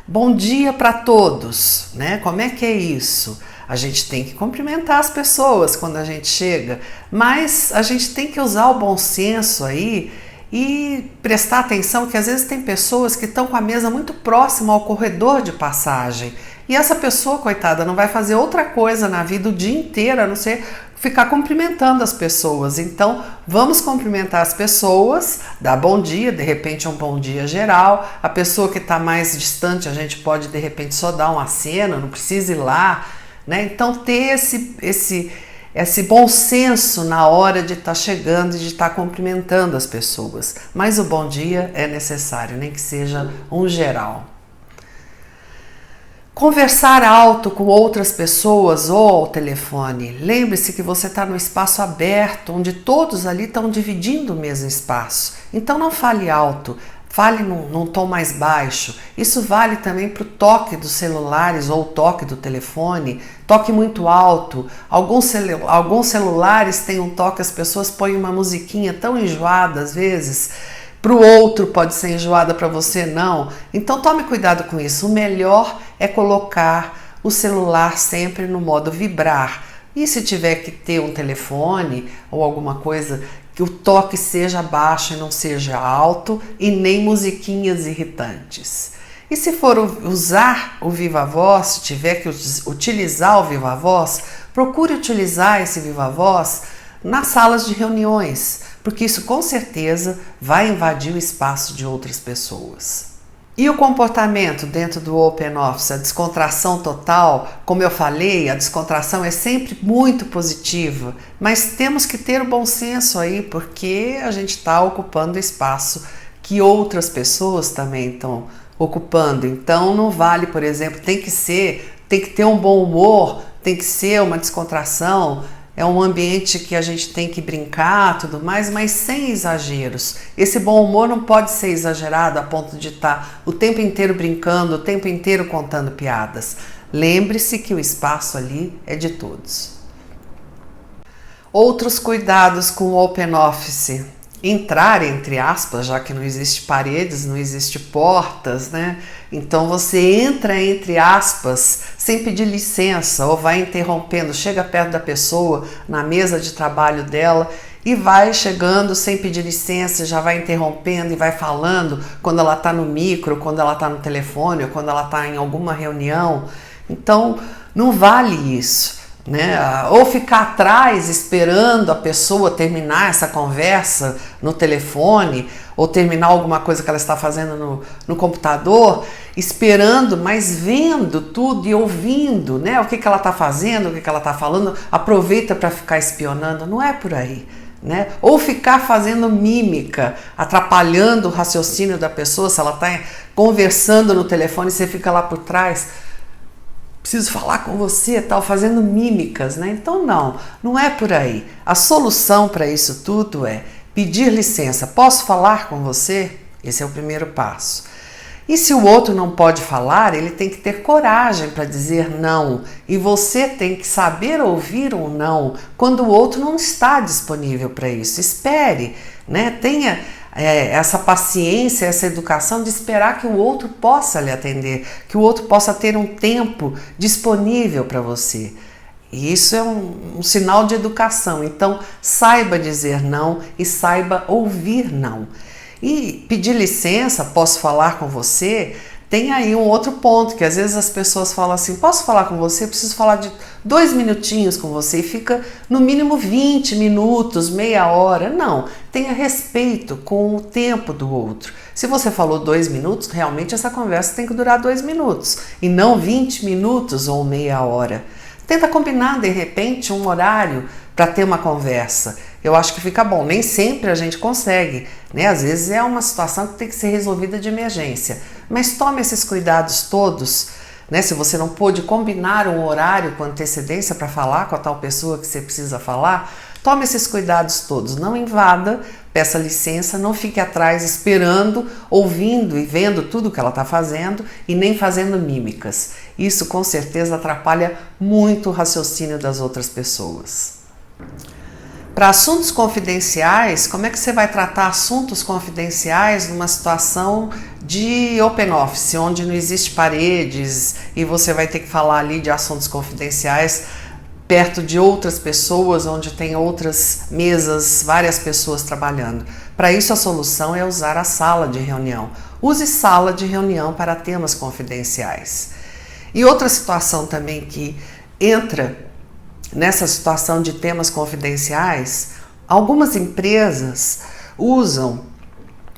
Bom dia para todos, né? Como é que é isso? A gente tem que cumprimentar as pessoas quando a gente chega, mas a gente tem que usar o bom senso aí e prestar atenção que às vezes tem pessoas que estão com a mesa muito próxima ao corredor de passagem. E essa pessoa, coitada, não vai fazer outra coisa na vida o dia inteiro, a não ser ficar cumprimentando as pessoas. Então, vamos cumprimentar as pessoas, dar bom dia, de repente um bom dia geral. A pessoa que está mais distante, a gente pode, de repente, só dar um aceno, não precisa ir lá, né? Então, ter esse bom senso na hora de estar chegando e de estar cumprimentando as pessoas. Mas o bom dia é necessário, nem que seja um geral. Conversar alto com outras pessoas ou ao telefone. Lembre-se que você está no espaço aberto, onde todos ali estão dividindo o mesmo espaço. Então não fale alto, fale num tom mais baixo. Isso vale também para o toque dos celulares ou o toque do telefone. Toque muito alto. Alguns celulares têm um toque, as pessoas põem uma musiquinha tão enjoada às vezes. Para o outro pode ser enjoada, para você não. Então tome cuidado com isso. O melhor é colocar o celular sempre no modo vibrar. E se tiver que ter um telefone ou alguma coisa, que o toque seja baixo e não seja alto, e nem musiquinhas irritantes. E se for usar o Viva Voz, se tiver que utilizar o Viva Voz, procure utilizar esse Viva Voz nas salas de reuniões, porque isso com certeza vai invadir o espaço de outras pessoas. E o comportamento dentro do Open Office, a descontração total, como eu falei, a descontração é sempre muito positiva, mas temos que ter o bom senso aí, porque a gente está ocupando espaço que outras pessoas também estão ocupando. Então não vale, por exemplo, tem que ter um bom humor, tem que ser uma descontração. É um ambiente que a gente tem que brincar, tudo mais, mas sem exageros. Esse bom humor não pode ser exagerado a ponto de estar o tempo inteiro brincando, o tempo inteiro contando piadas. Lembre-se que o espaço ali é de todos. Outros cuidados com o Open Office. Entrar, entre aspas, já que não existe paredes, não existe portas, né? Então você entra, entre aspas, sem pedir licença, ou vai interrompendo, chega perto da pessoa na mesa de trabalho dela e vai chegando sem pedir licença, já vai interrompendo e vai falando quando ela está no micro, quando ela está no telefone, ou quando ela está em alguma reunião. Então não vale isso. Né? Ou ficar atrás esperando a pessoa terminar essa conversa no telefone ou terminar alguma coisa que ela está fazendo no computador, esperando, mas vendo tudo e ouvindo, né? O que ela está fazendo, o que ela está falando, aproveita para ficar espionando, não é por aí. Né? Ou ficar fazendo mímica, atrapalhando o raciocínio da pessoa, se ela está conversando no telefone e você fica lá por trás. Preciso falar com você, tal, fazendo mímicas, né? Então não é por aí. A solução para isso tudo é pedir licença. Posso falar com você? Esse é o primeiro passo. E se o outro não pode falar, ele tem que ter coragem para dizer não. E você tem que saber ouvir um não quando o outro não está disponível para isso. Espere, né? Tenha essa paciência, essa educação de esperar que o outro possa lhe atender, que o outro possa ter um tempo disponível para você. E isso é um sinal de educação. Então, saiba dizer não e saiba ouvir não. E pedir licença, posso falar com você? Tem aí um outro ponto, que às vezes as pessoas falam assim, posso falar com você? Eu preciso falar de 2 minutinhos com você, e fica no mínimo 20 minutos, meia hora. Não, tenha respeito com o tempo do outro. Se você falou 2 minutos, realmente essa conversa tem que durar 2 minutos, e não 20 minutos ou meia hora. Tenta combinar, de repente, um horário para ter uma conversa. Eu acho que fica bom. Nem sempre a gente consegue, né? Às vezes é uma situação que tem que ser resolvida de emergência. Mas tome esses cuidados todos, né? Se você não pôde combinar um horário com antecedência para falar com a tal pessoa que você precisa falar, tome esses cuidados todos. Não invada, peça licença, não fique atrás esperando, ouvindo e vendo tudo que ela está fazendo e nem fazendo mímicas. Isso com certeza atrapalha muito o raciocínio das outras pessoas. Para assuntos confidenciais, como é que você vai tratar assuntos confidenciais numa situação de open office, onde não existe paredes e você vai ter que falar ali de assuntos confidenciais perto de outras pessoas, onde tem outras mesas, várias pessoas trabalhando. Para isso a solução é usar a sala de reunião. Use sala de reunião para temas confidenciais. E outra situação também que entra nessa situação de temas confidenciais, algumas empresas usam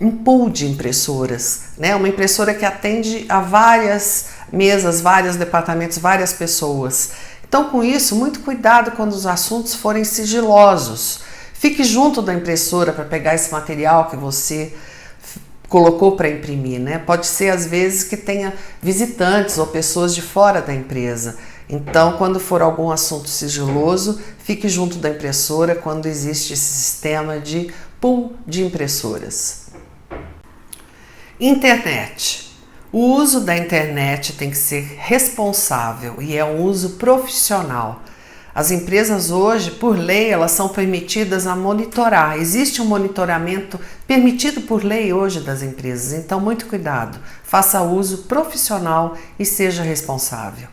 um pool de impressoras, né? Uma impressora que atende a várias mesas, vários departamentos, várias pessoas. Então, com isso, muito cuidado quando os assuntos forem sigilosos. Fique junto da impressora para pegar esse material que você colocou para imprimir, né? Pode ser às vezes que tenha visitantes ou pessoas de fora da empresa. Então, quando for algum assunto sigiloso, fique junto da impressora quando existe esse sistema de pool de impressoras. Internet. O uso da internet tem que ser responsável e é um uso profissional. As empresas hoje, por lei, elas são permitidas a monitorar. Existe um monitoramento permitido por lei hoje das empresas, então muito cuidado. Faça uso profissional e seja responsável.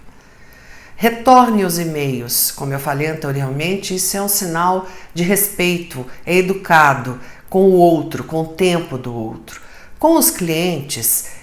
Retorne os e-mails, como eu falei anteriormente, isso é um sinal de respeito, é educado com o outro, com o tempo do outro. Com os clientes,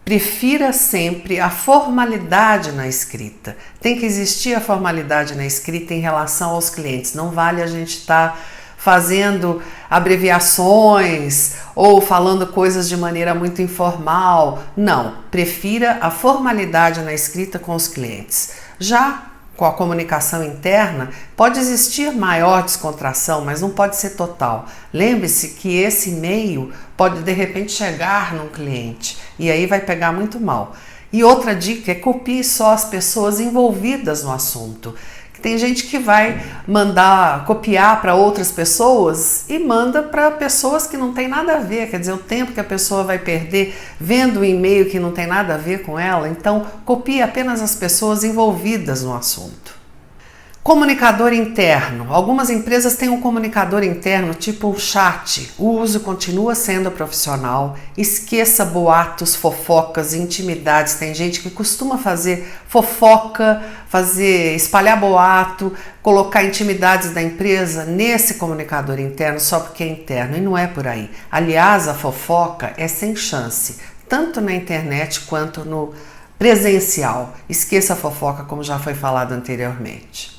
prefira sempre a formalidade na escrita. Tem que existir a formalidade na escrita em relação aos clientes. Não vale a gente estar fazendo abreviações ou falando coisas de maneira muito informal. Não, prefira a formalidade na escrita com os clientes. Já com a comunicação interna, pode existir maior descontração, mas não pode ser total. Lembre-se que esse e-mail pode de repente chegar num cliente e aí vai pegar muito mal. E outra dica é copie só as pessoas envolvidas no assunto. Tem gente que vai mandar copiar para outras pessoas e manda para pessoas que não tem nada a ver, quer dizer, o tempo que a pessoa vai perder vendo um e-mail que não tem nada a ver com ela. Então, copie apenas as pessoas envolvidas no assunto. Comunicador interno. Algumas empresas têm um comunicador interno tipo um chat. O uso continua sendo profissional. Esqueça boatos, fofocas, intimidades. Tem gente que costuma fazer fofoca, espalhar boato, colocar intimidades da empresa nesse comunicador interno só porque é interno. E não é por aí. Aliás, a fofoca é sem chance, tanto na internet quanto no presencial. Esqueça a fofoca, como já foi falado anteriormente.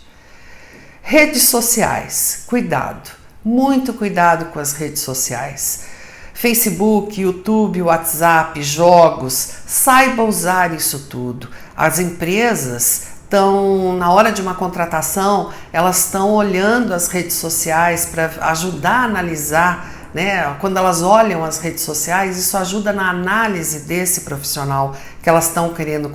Redes sociais, cuidado, muito cuidado com as redes sociais. Facebook, YouTube, WhatsApp, jogos, saiba usar isso tudo. As empresas estão, na hora de uma contratação, elas estão olhando as redes sociais para ajudar a analisar, né? Quando elas olham as redes sociais, isso ajuda na análise desse profissional que elas estão querendo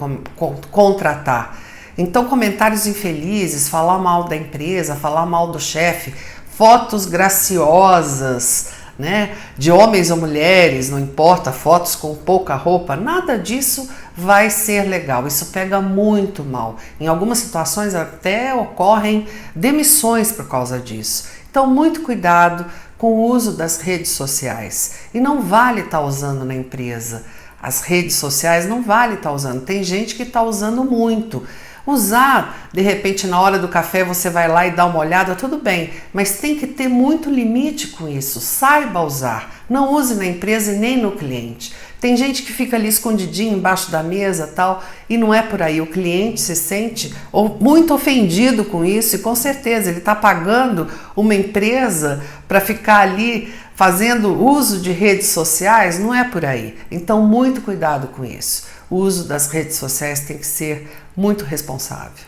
contratar. Então, comentários infelizes, falar mal da empresa, falar mal do chefe, fotos graciosas, né, de homens ou mulheres, não importa, fotos com pouca roupa, nada disso vai ser legal. Isso pega muito mal. Em algumas situações até ocorrem demissões por causa disso. Então, muito cuidado com o uso das redes sociais. E não vale estar usando na empresa. As redes sociais não vale estar usando. Tem gente que está usando muito. Usar, de repente, na hora do café você vai lá e dá uma olhada, tudo bem, mas tem que ter muito limite com isso, saiba usar, não use na empresa e nem no cliente. Tem gente que fica ali escondidinho embaixo da mesa tal, e não é por aí, o cliente se sente muito ofendido com isso e com certeza ele está pagando uma empresa para ficar ali fazendo uso de redes sociais, não é por aí. Então, muito cuidado com isso. O uso das redes sociais tem que ser muito responsável.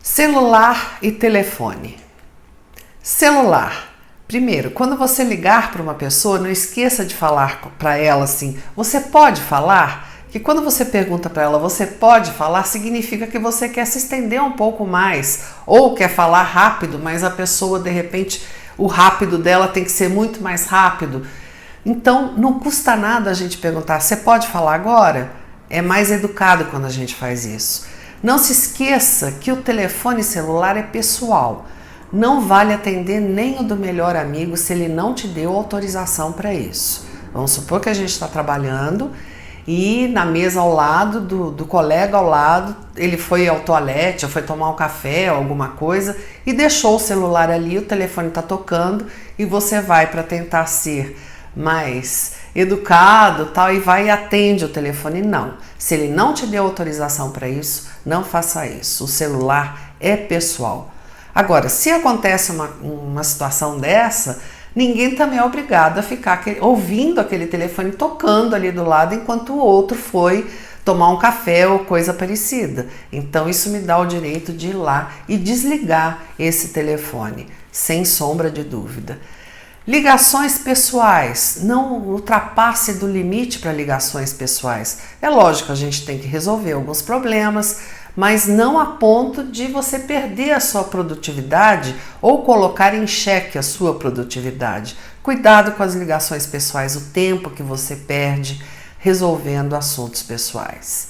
Celular e telefone. Celular. Primeiro, quando você ligar para uma pessoa, não esqueça de falar para ela assim, você pode falar? Que quando você pergunta para ela, você pode falar, significa que você quer se estender um pouco mais, ou quer falar rápido, mas a pessoa, de repente, o rápido dela tem que ser muito mais rápido. Então, não custa nada a gente perguntar, você pode falar agora? É mais educado quando a gente faz isso. Não se esqueça que o telefone celular é pessoal. Não vale atender nem o do melhor amigo se ele não te deu autorização para isso. Vamos supor que a gente está trabalhando e na mesa ao lado do colega ao lado, ele foi ao toalete, ou foi tomar um café ou alguma coisa e deixou o celular ali, o telefone está tocando e você vai para tentar ser mais educado tal e vai e atende o telefone. Não, se ele não te deu autorização para isso, não faça isso. O celular é pessoal. Agora, se acontece uma situação dessa, ninguém também é obrigado a ficar ouvindo aquele telefone tocando ali do lado enquanto o outro foi tomar um café ou coisa parecida. Então isso me dá o direito de ir lá e desligar esse telefone, sem sombra de dúvida. Ligações pessoais, não ultrapasse do limite para ligações pessoais. É lógico, a gente tem que resolver alguns problemas, mas não a ponto de você perder a sua produtividade ou colocar em xeque a sua produtividade. Cuidado com as ligações pessoais, o tempo que você perde resolvendo assuntos pessoais.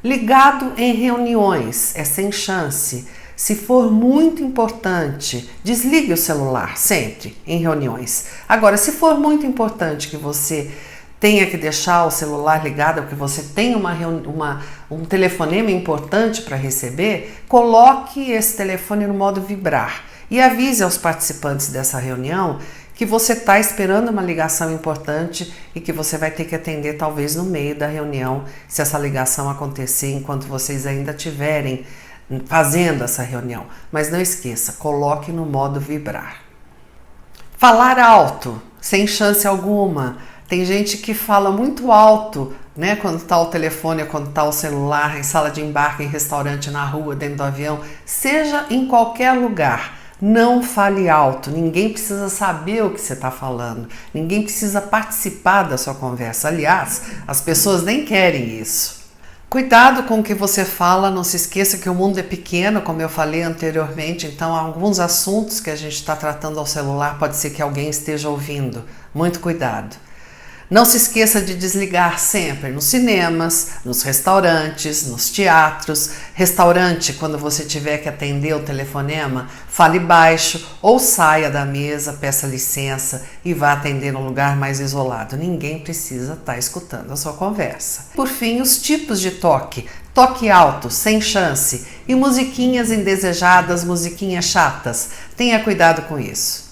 Ligado em reuniões, é sem chance. Se for muito importante, desligue o celular sempre em reuniões. Agora, se for muito importante que você tenha que deixar o celular ligado, porque você tem um telefonema importante para receber, coloque esse telefone no modo vibrar e avise aos participantes dessa reunião que você está esperando uma ligação importante e que você vai ter que atender talvez no meio da reunião, se essa ligação acontecer enquanto vocês ainda estiverem fazendo essa reunião. Mas não esqueça, coloque no modo vibrar. Falar alto, sem chance alguma. Tem gente que fala muito alto, né, quando está o telefone, quando está o celular, em sala de embarque, em restaurante, na rua, dentro do avião, seja em qualquer lugar. Não fale alto, ninguém precisa saber o que você está falando, ninguém precisa participar da sua conversa. Aliás, as pessoas nem querem isso. Cuidado com o que você fala, não se esqueça que o mundo é pequeno, como eu falei anteriormente, então alguns assuntos que a gente está tratando ao celular pode ser que alguém esteja ouvindo. Muito cuidado. Não se esqueça de desligar sempre nos cinemas, nos restaurantes, nos teatros. Restaurante, quando você tiver que atender o telefonema, fale baixo ou saia da mesa, peça licença e vá atender num lugar mais isolado. Ninguém precisa estar escutando a sua conversa. Por fim, os tipos de toque. Toque alto, sem chance, e musiquinhas indesejadas, musiquinhas chatas. Tenha cuidado com isso.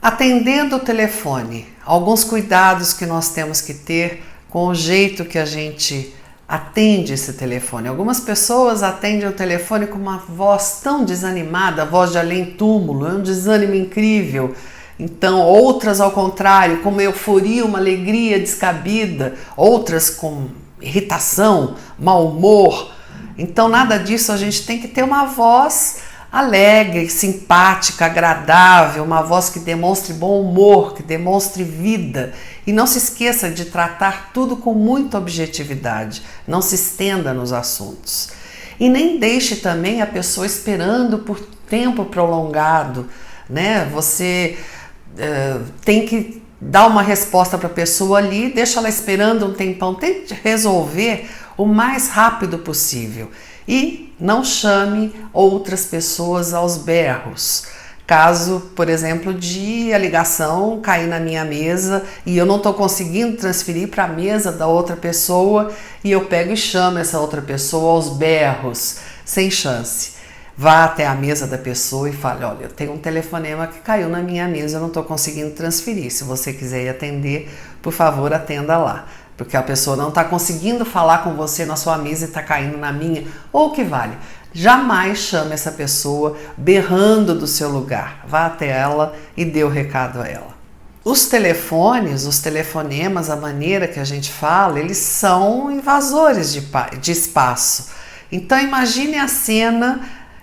Atendendo o telefone, alguns cuidados que nós temos que ter com o jeito que a gente atende esse telefone. Algumas pessoas atendem o telefone com uma voz tão desanimada, voz de além-túmulo, é um desânimo incrível. Então, outras ao contrário, com uma euforia, uma alegria descabida, outras com irritação, mau humor. Então, nada disso, a gente tem que ter uma voz alegre, simpática, agradável, uma voz que demonstre bom humor, que demonstre vida. E não se esqueça de tratar tudo com muita objetividade, não se estenda nos assuntos. E nem deixe também a pessoa esperando por tempo prolongado, né? Você tem que dar uma resposta para a pessoa ali, deixa ela esperando um tempão, tente resolver o mais rápido possível. E não chame outras pessoas aos berros. Caso, por exemplo, de a ligação cair na minha mesa e eu não estou conseguindo transferir para a mesa da outra pessoa e eu pego e chamo essa outra pessoa aos berros, sem chance. Vá até a mesa da pessoa e fale, olha, eu tenho um telefonema que caiu na minha mesa, eu não estou conseguindo transferir. Se você quiser ir atender, por favor, atenda lá. Porque a pessoa não está conseguindo falar com você na sua mesa e está caindo na minha, ou o que vale. Jamais chame essa pessoa berrando do seu lugar. Vá até ela e dê o recado a ela. Os telefones, os telefonemas, a maneira que a gente fala, eles são invasores de espaço. Então imagine a cena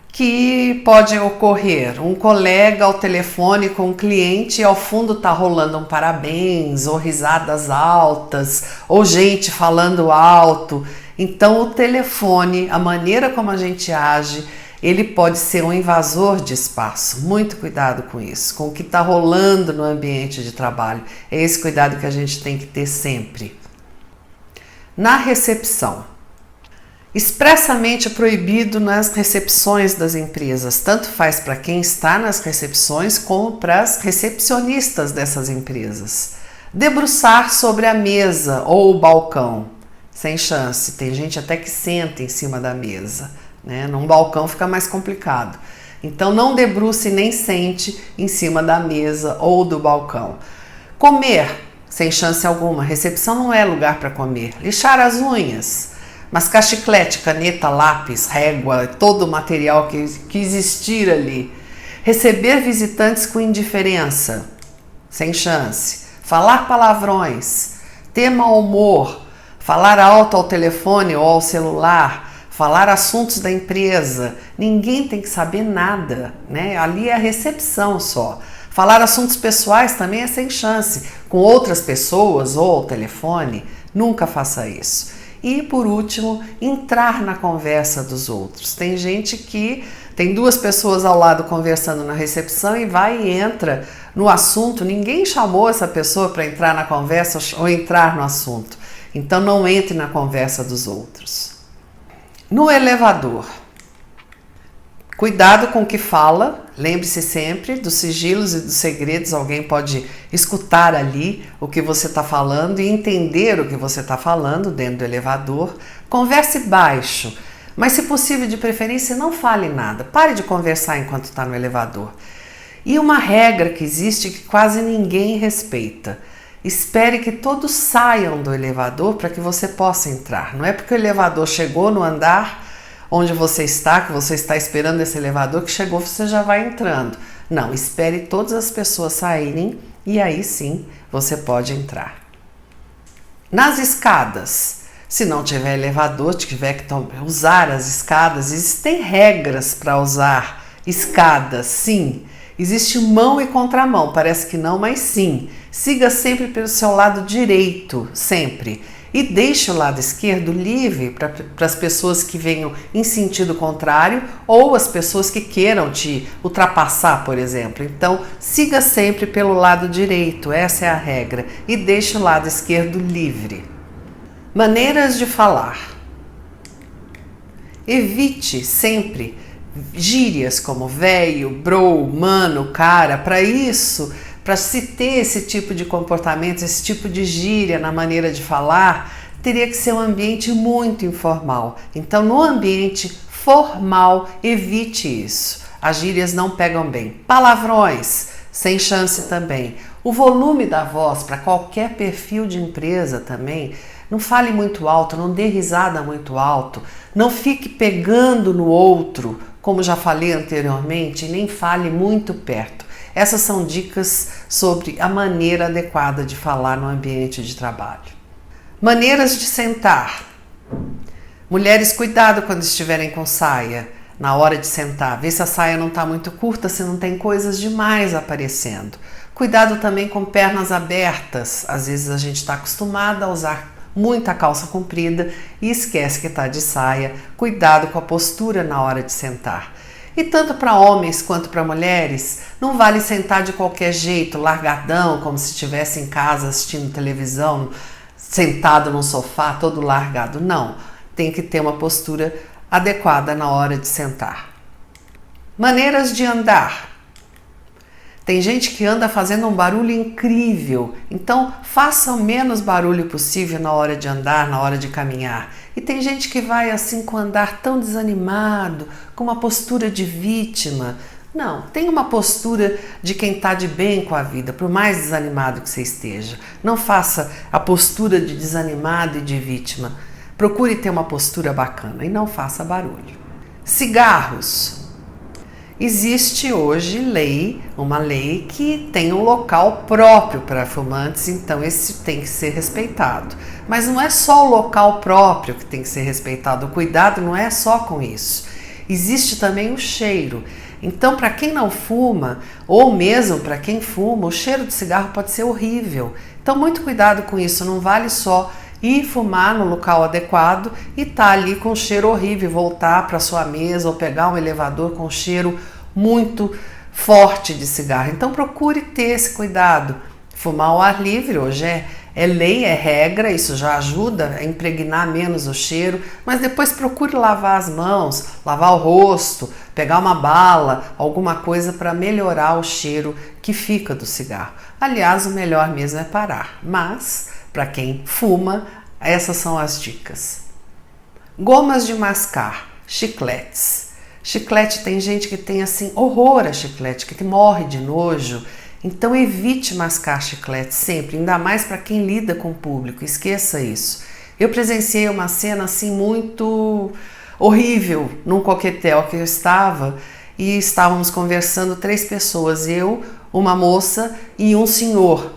que pode ocorrer, um colega ao telefone com um cliente e ao fundo tá rolando um parabéns, ou risadas altas, ou gente falando alto. Então o telefone, a maneira como a gente age, ele pode ser um invasor de espaço. Muito cuidado com isso, com o que está rolando no ambiente de trabalho. É esse cuidado que a gente tem que ter sempre. Na recepção. Expressamente proibido nas recepções das empresas, tanto faz para quem está nas recepções como para as recepcionistas dessas empresas. Debruçar sobre a mesa ou o balcão, sem chance, tem gente até que senta em cima da mesa, né? Num balcão fica mais complicado. Então não debruce nem sente em cima da mesa ou do balcão. Comer, sem chance alguma, recepção não é lugar para comer. Lixar as unhas. Mascar chiclete, caneta, lápis, régua, todo o material que existir ali. Receber visitantes com indiferença, sem chance. Falar palavrões, ter mau humor, Falar alto ao telefone ou ao celular, falar assuntos da empresa, ninguém tem que saber nada, né? Ali é a recepção só. Falar assuntos pessoais também é sem chance, com outras pessoas ou ao telefone, nunca faça isso. E por último, entrar na conversa dos outros. Tem gente que tem duas pessoas ao lado conversando na recepção e vai e entra no assunto. Ninguém chamou essa pessoa para entrar na conversa ou entrar no assunto. Então não entre na conversa dos outros. No elevador, cuidado com o que fala, lembre-se sempre dos sigilos e dos segredos, alguém pode escutar ali o que você está falando e entender o que você está falando dentro do elevador. Converse baixo, mas se possível, de preferência, não fale nada, pare de conversar enquanto está no elevador. E uma regra que existe que quase ninguém respeita: espere que todos saiam do elevador para que você possa entrar. Não é porque o elevador chegou no andar onde você está, que você está esperando esse elevador, que chegou, você já vai entrando. Não, espere todas as pessoas saírem e aí sim você pode entrar. Nas escadas, se não tiver elevador, tiver que usar as escadas, existem regras para usar escadas, sim. Existe mão e contramão, parece que não, mas sim. Siga sempre pelo seu lado direito, sempre. E deixe o lado esquerdo livre para as pessoas que venham em sentido contrário ou as pessoas que queiram te ultrapassar, por exemplo. Então, siga sempre pelo lado direito, essa é a regra. E deixe o lado esquerdo livre. Maneiras de falar. Evite sempre gírias como véio, bro, mano, cara. Para se ter esse tipo de comportamento, esse tipo de gíria na maneira de falar, teria que ser um ambiente muito informal. Então, no ambiente formal, evite isso. As gírias não pegam bem. Palavrões, sem chance também. O volume da voz para qualquer perfil de empresa também, não fale muito alto, não dê risada muito alto, não fique pegando no outro, como já falei anteriormente, nem fale muito perto. Essas são dicas sobre a maneira adequada de falar no ambiente de trabalho. Maneiras de sentar. Mulheres, cuidado quando estiverem com saia, na hora de sentar. Vê se a saia não está muito curta, se não tem coisas demais aparecendo. Cuidado também com pernas abertas. Às vezes a gente está acostumada a usar muita calça comprida e esquece que está de saia. Cuidado com a postura na hora de sentar. E tanto para homens quanto para mulheres, não vale sentar de qualquer jeito, largadão, como se estivesse em casa assistindo televisão, sentado num sofá, todo largado. Não, tem que ter uma postura adequada na hora de sentar. Maneiras de andar. Tem gente que anda fazendo um barulho incrível, então faça o menos barulho possível na hora de andar, na hora de caminhar. E tem gente que vai assim com o andar tão desanimado, com uma postura de vítima. Não, tenha uma postura de quem está de bem com a vida, por mais desanimado que você esteja. Não faça a postura de desanimado e de vítima. Procure ter uma postura bacana e não faça barulho. Cigarros. Existe hoje uma lei que tem um local próprio para fumantes, então esse tem que ser respeitado. Mas não é só o local próprio que tem que ser respeitado, o cuidado não é só com isso. Existe também o cheiro. Então, para quem não fuma, ou mesmo para quem fuma, o cheiro de cigarro pode ser horrível. Então, muito cuidado com isso, não vale só ir fumar no local adequado e estar ali com um cheiro horrível, voltar para sua mesa ou pegar um elevador com um cheiro muito forte de cigarro. Então procure ter esse cuidado. Fumar ao ar livre hoje é lei, é regra, isso já ajuda a impregnar menos o cheiro, mas depois procure lavar as mãos, lavar o rosto, pegar uma bala, alguma coisa para melhorar o cheiro que fica do cigarro. Aliás, o melhor mesmo é parar, mas para quem fuma, essas são as dicas. Gomas de mascar, chicletes. Chiclete, tem gente que tem assim horror a chiclete, que morre de nojo. Então evite mascar chiclete sempre, ainda mais para quem lida com o público, esqueça isso. Eu presenciei uma cena assim muito horrível num coquetel que eu estava e estávamos conversando 3 pessoas, eu, uma moça e um senhor.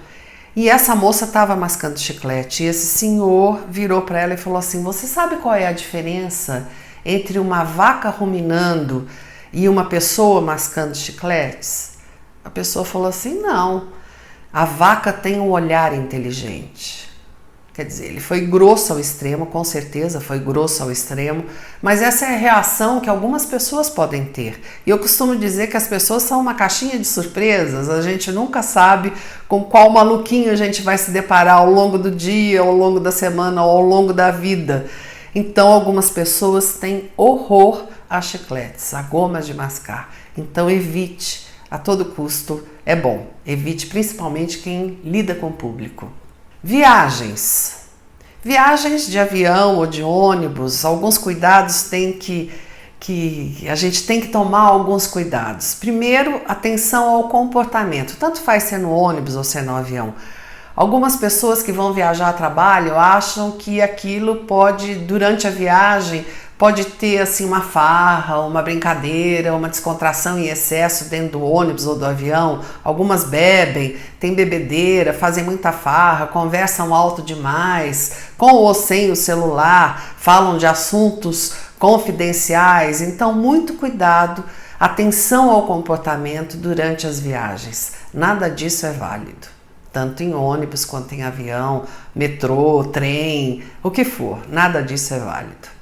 E essa moça estava mascando chiclete e esse senhor virou para ela e falou assim: você sabe qual é a diferença entre uma vaca ruminando e uma pessoa mascando chicletes? A pessoa falou assim: não, a vaca tem um olhar inteligente. Quer dizer, ele foi grosso ao extremo, com certeza foi grosso ao extremo, mas essa é a reação que algumas pessoas podem ter. E eu costumo dizer que as pessoas são uma caixinha de surpresas, a gente nunca sabe com qual maluquinho a gente vai se deparar ao longo do dia, ao longo da semana ou ao longo da vida. Então, algumas pessoas têm horror a chicletes, a goma de mascar. Então, evite a todo custo, é bom. Evite principalmente quem lida com o público. Viagens. Viagens de avião ou de ônibus, alguns cuidados a gente tem que tomar alguns cuidados. Primeiro, atenção ao comportamento, tanto faz ser no ônibus ou ser no avião. Algumas pessoas que vão viajar a trabalho acham que aquilo pode, durante a viagem, pode ter assim uma farra, uma brincadeira, uma descontração em excesso dentro do ônibus ou do avião. Algumas bebem, tem bebedeira, fazem muita farra, conversam alto demais, com ou sem o celular, falam de assuntos confidenciais. Então, muito cuidado, atenção ao comportamento durante as viagens. Nada disso é válido, tanto em ônibus quanto em avião, metrô, trem, o que for, nada disso é válido.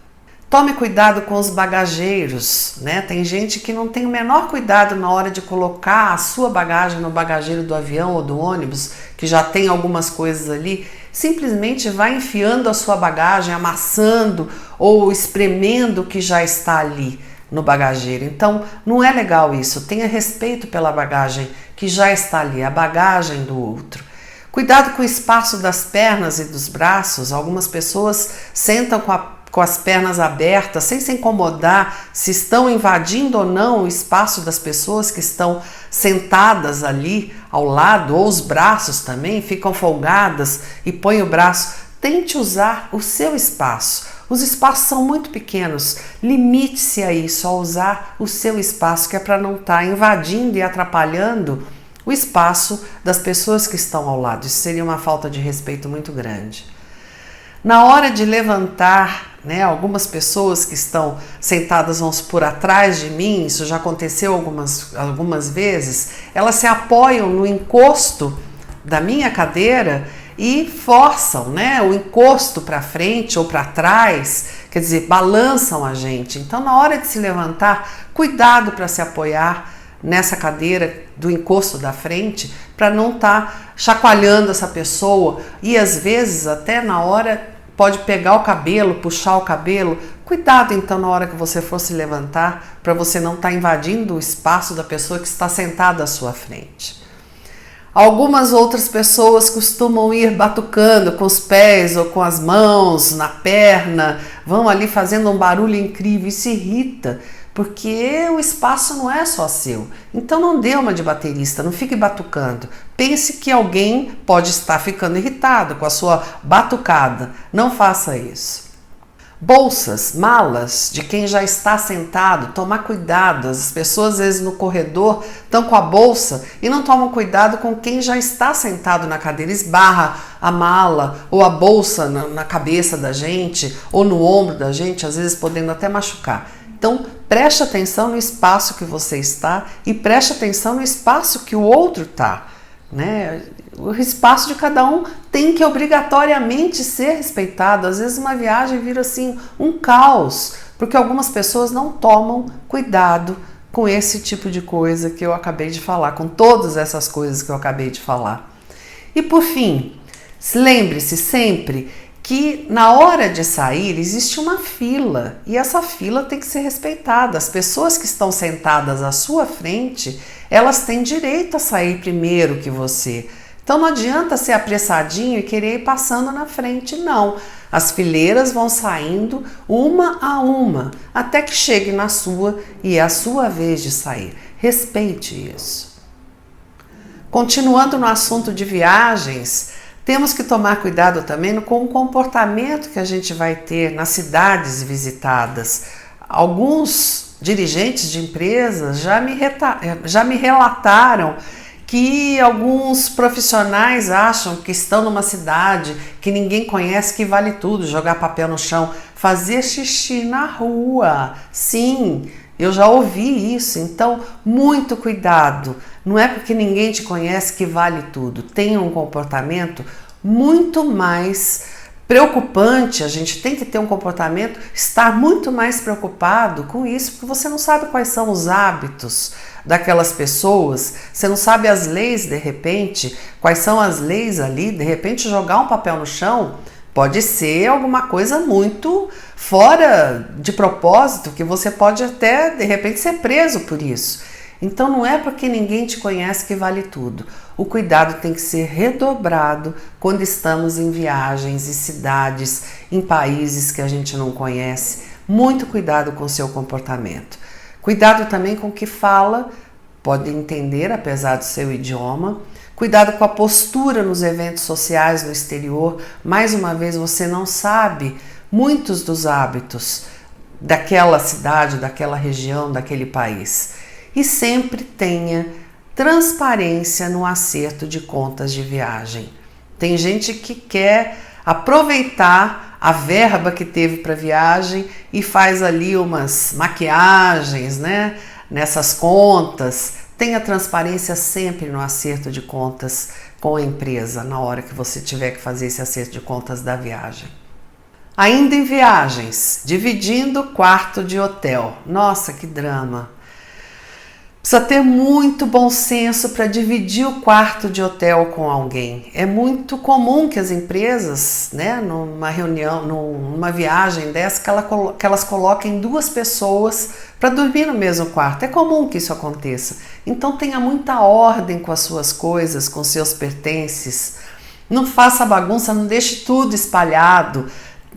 Tome cuidado com os bagageiros, né? Tem gente que não tem o menor cuidado na hora de colocar a sua bagagem no bagageiro do avião ou do ônibus, que já tem algumas coisas ali, simplesmente vai enfiando a sua bagagem, amassando ou espremendo o que já está ali no bagageiro. Então, não é legal isso. Tenha respeito pela bagagem que já está ali, a bagagem do outro. Cuidado com o espaço das pernas e dos braços. Algumas pessoas sentam com as pernas abertas, sem se incomodar se estão invadindo ou não o espaço das pessoas que estão sentadas ali ao lado, ou os braços também, ficam folgadas e põem o braço. Tente usar o seu espaço. Os espaços são muito pequenos, limite-se a isso, a usar o seu espaço, que é para não estar invadindo e atrapalhando o espaço das pessoas que estão ao lado. Isso seria uma falta de respeito muito grande. Na hora de levantar, né, algumas pessoas que estão sentadas, vamos por atrás de mim, isso já aconteceu algumas vezes, elas se apoiam no encosto da minha cadeira e forçam, né, o encosto para frente ou para trás, quer dizer, balançam a gente. Então, na hora de se levantar, cuidado para se apoiar nessa cadeira do encosto da frente, para não estar chacoalhando essa pessoa e às vezes até na hora pode pegar o cabelo, puxar o cabelo. Cuidado então na hora que você for se levantar, para você não estar invadindo o espaço da pessoa que está sentada à sua frente. Algumas outras pessoas costumam ir batucando com os pés ou com as mãos na perna, vão ali fazendo um barulho incrível, isso irrita, porque o espaço não é só seu. Então não dê uma de baterista, não fique batucando. Pense que alguém pode estar ficando irritado com a sua batucada. Não faça isso. Bolsas, malas de quem já está sentado, tomar cuidado. As pessoas às vezes no corredor estão com a bolsa e não tomam cuidado com quem já está sentado na cadeira, esbarra a mala ou a bolsa na cabeça da gente ou no ombro da gente, às vezes podendo até machucar. Então, preste atenção no espaço que você está e preste atenção no espaço que o outro está, né? O espaço de cada um tem que obrigatoriamente ser respeitado. Às vezes uma viagem vira assim um caos, porque algumas pessoas não tomam cuidado com esse tipo de coisa que eu acabei de falar, com todas essas coisas que eu acabei de falar. E por fim, lembre-se sempre que na hora de sair existe uma fila e essa fila tem que ser respeitada. As pessoas que estão sentadas à sua frente, elas têm direito a sair primeiro que você. Então não adianta ser apressadinho e querer ir passando na frente, não. As fileiras vão saindo uma a uma até que chegue na sua e é a sua vez de sair. Respeite isso. Continuando no assunto de viagens, temos que tomar cuidado também com o comportamento que a gente vai ter nas cidades visitadas. Alguns dirigentes de empresas já me relataram que alguns profissionais acham que estão numa cidade que ninguém conhece, que vale tudo, jogar papel no chão, fazer xixi na rua. Sim, eu já ouvi isso, então muito cuidado. Não é porque ninguém te conhece que vale tudo. Tenha um comportamento muito mais preocupante, a gente tem que ter um comportamento, estar muito mais preocupado com isso, porque você não sabe quais são os hábitos daquelas pessoas, você não sabe as leis de repente, quais são as leis ali, de repente jogar um papel no chão pode ser alguma coisa muito fora de propósito, que você pode até de repente ser preso por isso. Então não é porque ninguém te conhece que vale tudo. O cuidado tem que ser redobrado quando estamos em viagens, em cidades, em países que a gente não conhece. Muito cuidado com o seu comportamento. Cuidado também com o que fala, pode entender apesar do seu idioma. Cuidado com a postura nos eventos sociais no exterior. Mais uma vez, você não sabe muitos dos hábitos daquela cidade, daquela região, daquele país. E sempre tenha transparência no acerto de contas de viagem. Tem gente que quer aproveitar a verba que teve para viagem e faz ali umas maquiagens, né, nessas contas. Tenha transparência sempre no acerto de contas com a empresa na hora que você tiver que fazer esse acerto de contas da viagem. Ainda em viagens, dividindo quarto de hotel. Nossa, que drama! Precisa ter muito bom senso para dividir o quarto de hotel com alguém. É muito comum que as empresas, né, numa reunião, numa viagem dessa, que elas coloquem duas pessoas para dormir no mesmo quarto. É comum que isso aconteça. Então tenha muita ordem com as suas coisas, com seus pertences. Não faça bagunça, não deixe tudo espalhado.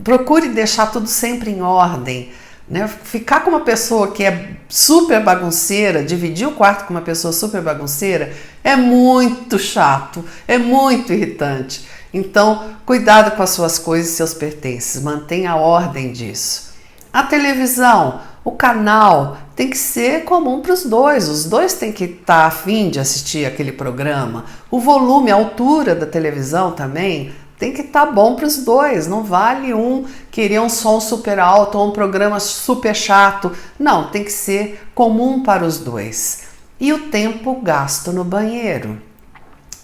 Procure deixar tudo sempre em ordem. Né? Ficar com uma pessoa que é super bagunceira, dividir o quarto com uma pessoa super bagunceira é muito chato, é muito irritante. Então, cuidado com as suas coisas e seus pertences, mantenha a ordem disso. A televisão, o canal tem que ser comum para os dois têm que estar a fim de assistir aquele programa. O volume, a altura da televisão também tem que estar bom para os dois, não vale um querer um som super alto ou um programa super chato. Não, tem que ser comum para os dois. E o tempo gasto no banheiro.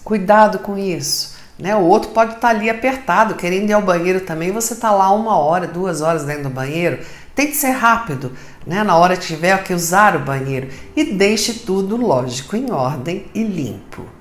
Cuidado com isso. Né? O outro pode estar ali apertado, querendo ir ao banheiro também, você está lá 1 hora, 2 horas dentro do banheiro. Tem que ser rápido, né? Na hora que tiver que usar o banheiro. E deixe tudo, lógico, em ordem e limpo.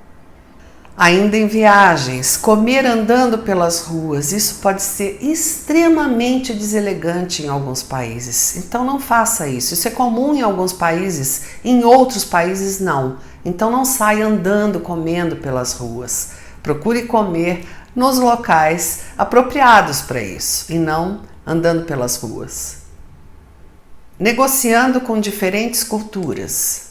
Ainda em viagens, comer andando pelas ruas, isso pode ser extremamente deselegante em alguns países. Então não faça isso. Isso é comum em alguns países, em outros países não. Então não saia andando, comendo pelas ruas. Procure comer nos locais apropriados para isso e não andando pelas ruas. Negociando com diferentes culturas.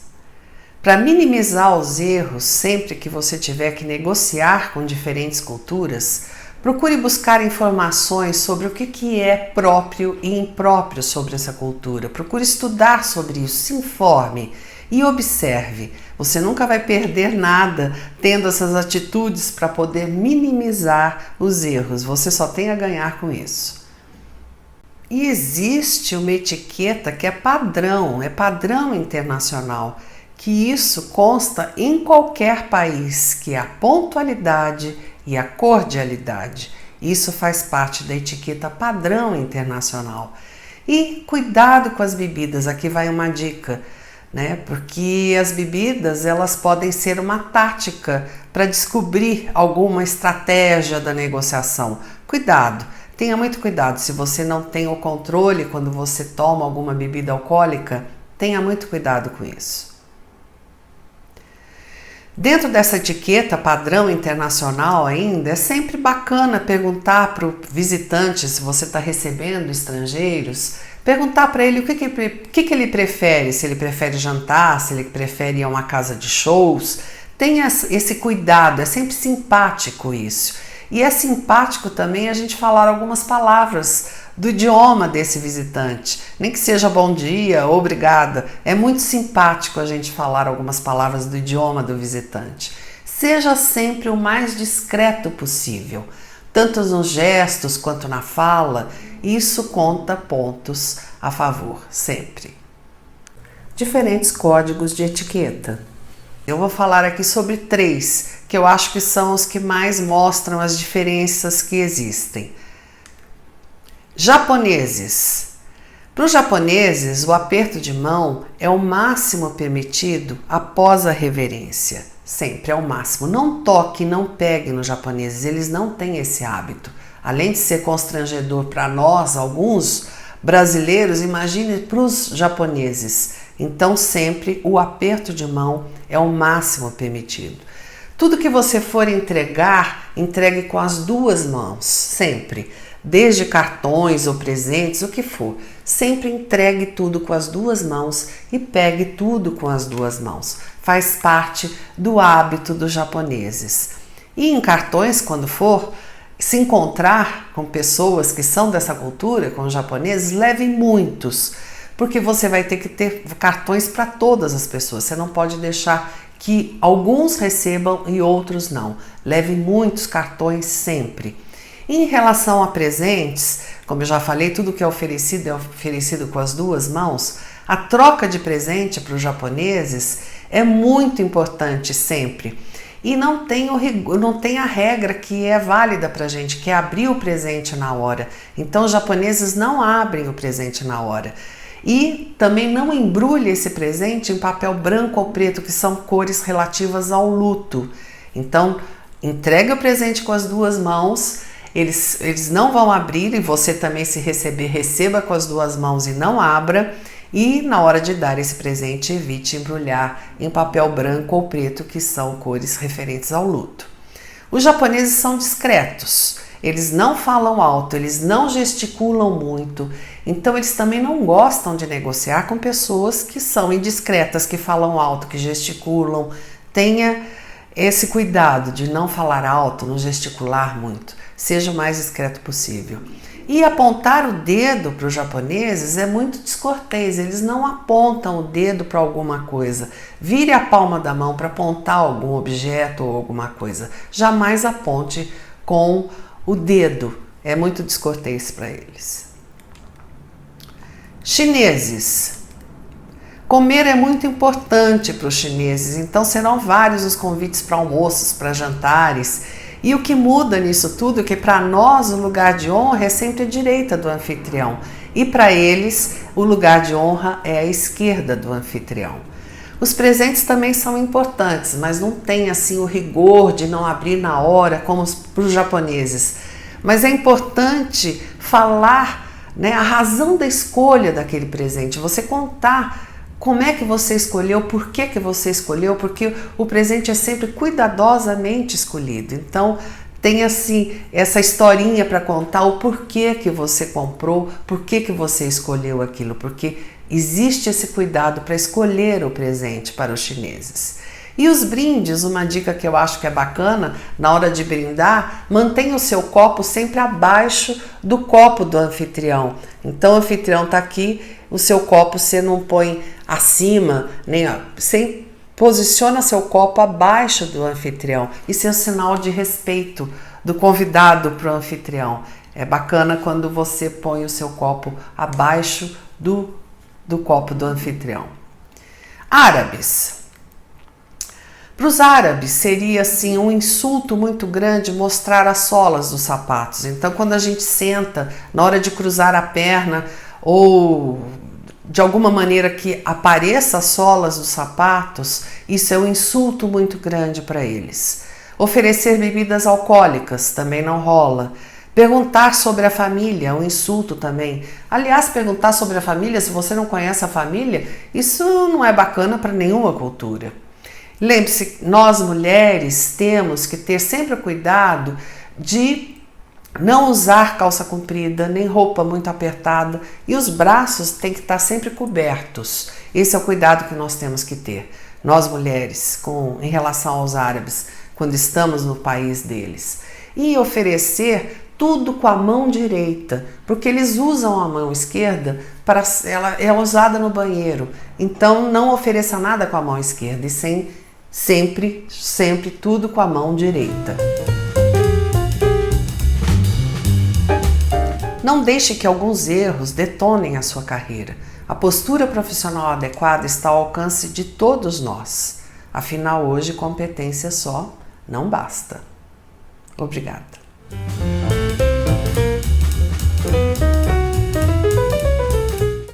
Para minimizar os erros, sempre que você tiver que negociar com diferentes culturas, procure buscar informações sobre o que é próprio e impróprio sobre essa cultura. Procure estudar sobre isso, se informe e observe. Você nunca vai perder nada tendo essas atitudes para poder minimizar os erros. Você só tem a ganhar com isso. E existe uma etiqueta que é padrão internacional, que isso consta em qualquer país, que é a pontualidade e a cordialidade. Isso faz parte da etiqueta padrão internacional. E cuidado com as bebidas, aqui vai uma dica, né? Porque as bebidas, elas podem ser uma tática para descobrir alguma estratégia da negociação. Cuidado, tenha muito cuidado, se você não tem o controle quando você toma alguma bebida alcoólica, tenha muito cuidado com isso. Dentro dessa etiqueta padrão internacional ainda, é sempre bacana perguntar para o visitante, se você está recebendo estrangeiros, perguntar para ele o que ele prefere, se ele prefere jantar, se ele prefere ir a uma casa de shows. Tenha esse cuidado, é sempre simpático isso. E é simpático também a gente falar algumas palavras do idioma desse visitante, nem que seja bom dia, obrigada. É muito simpático a gente falar algumas palavras do idioma do visitante. seja sempre o mais discreto possível, tanto nos gestos quanto na fala. Isso conta pontos a favor, sempre. Diferentes códigos de etiqueta. Eu vou falar aqui sobre 3, que eu acho que são os que mais mostram as diferenças que existem. Japoneses. Para os japoneses, o aperto de mão é o máximo permitido após a reverência. Sempre é o máximo. Não toque, não pegue nos japoneses, eles não têm esse hábito. Além de ser constrangedor para nós, alguns brasileiros, imagine para os japoneses. Então sempre o aperto de mão é o máximo permitido. Tudo que você for entregar, entregue com as 2 mãos, sempre. Desde cartões ou presentes, o que for. Sempre entregue tudo com as 2 mãos e pegue tudo com as 2 mãos. Faz parte do hábito dos japoneses. E em cartões, quando for se encontrar com pessoas que são dessa cultura, com os japoneses, leve muitos, porque você vai ter que ter cartões para todas as pessoas. Você não pode deixar que alguns recebam e outros não. Leve muitos cartões sempre. Em relação a presentes, como eu já falei, tudo que é oferecido com as 2 mãos. A troca de presente para os japoneses é muito importante sempre. E não tem a regra que é válida para a gente, que é abrir o presente na hora. Então os japoneses não abrem o presente na hora. E também não embrulhe esse presente em papel branco ou preto, que são cores relativas ao luto. Então entregue o presente com as 2 mãos. Eles não vão abrir, e você também, se receber, receba com as 2 mãos e não abra. E na hora de dar esse presente, evite embrulhar em papel branco ou preto, que são cores referentes ao luto. Os japoneses são discretos, eles não falam alto, eles não gesticulam muito, então eles também não gostam de negociar com pessoas que são indiscretas, que falam alto, que gesticulam. Tenha esse cuidado de não falar alto, não gesticular muito, seja o mais discreto possível. E apontar o dedo para os japoneses é muito descortês, eles não apontam o dedo para alguma coisa. Vire a palma da mão para apontar algum objeto ou alguma coisa. Jamais aponte com o dedo, é muito descortês para eles. Chineses. Comer é muito importante para os chineses, então serão vários os convites para almoços, para jantares. E o que muda nisso tudo é que para nós o lugar de honra é sempre a direita do anfitrião. E para eles o lugar de honra é a esquerda do anfitrião. Os presentes também são importantes, mas não tem assim o rigor de não abrir na hora como para os japoneses. Mas é importante falar, né, a razão da escolha daquele presente, você contar como é que você escolheu, por que você escolheu, porque o presente é sempre cuidadosamente escolhido. Então, tem assim essa historinha para contar o porquê que você comprou, por que você escolheu aquilo, porque existe esse cuidado para escolher o presente para os chineses. E os brindes, uma dica que eu acho que é bacana, na hora de brindar, mantenha o seu copo sempre abaixo do copo do anfitrião. Então o anfitrião está aqui, o seu copo você não põe acima, nem você posiciona seu copo abaixo do anfitrião. Isso é um sinal de respeito do convidado para o anfitrião. É bacana quando você põe o seu copo abaixo do copo do anfitrião. Árabes. Para os árabes seria assim um insulto muito grande mostrar as solas dos sapatos. Então quando a gente senta, na hora de cruzar a perna ou de alguma maneira que apareça as solas dos sapatos, isso é um insulto muito grande para eles. Oferecer bebidas alcoólicas também não rola. Perguntar sobre a família é um insulto também. Aliás, perguntar sobre a família, se você não conhece a família, isso não é bacana para nenhuma cultura. Lembre-se, nós mulheres temos que ter sempre cuidado de não usar calça comprida, nem roupa muito apertada, e os braços têm que estar sempre cobertos. Esse é o cuidado que nós temos que ter, nós mulheres, em relação aos árabes, quando estamos no país deles. E oferecer tudo com a mão direita, porque eles usam a mão esquerda, ela é usada no banheiro. Então não ofereça nada com a mão esquerda, e Sempre, sempre tudo com a mão direita. Não deixe que alguns erros detonem a sua carreira. A postura profissional adequada está ao alcance de todos nós. Afinal, hoje, competência só não basta. Obrigada.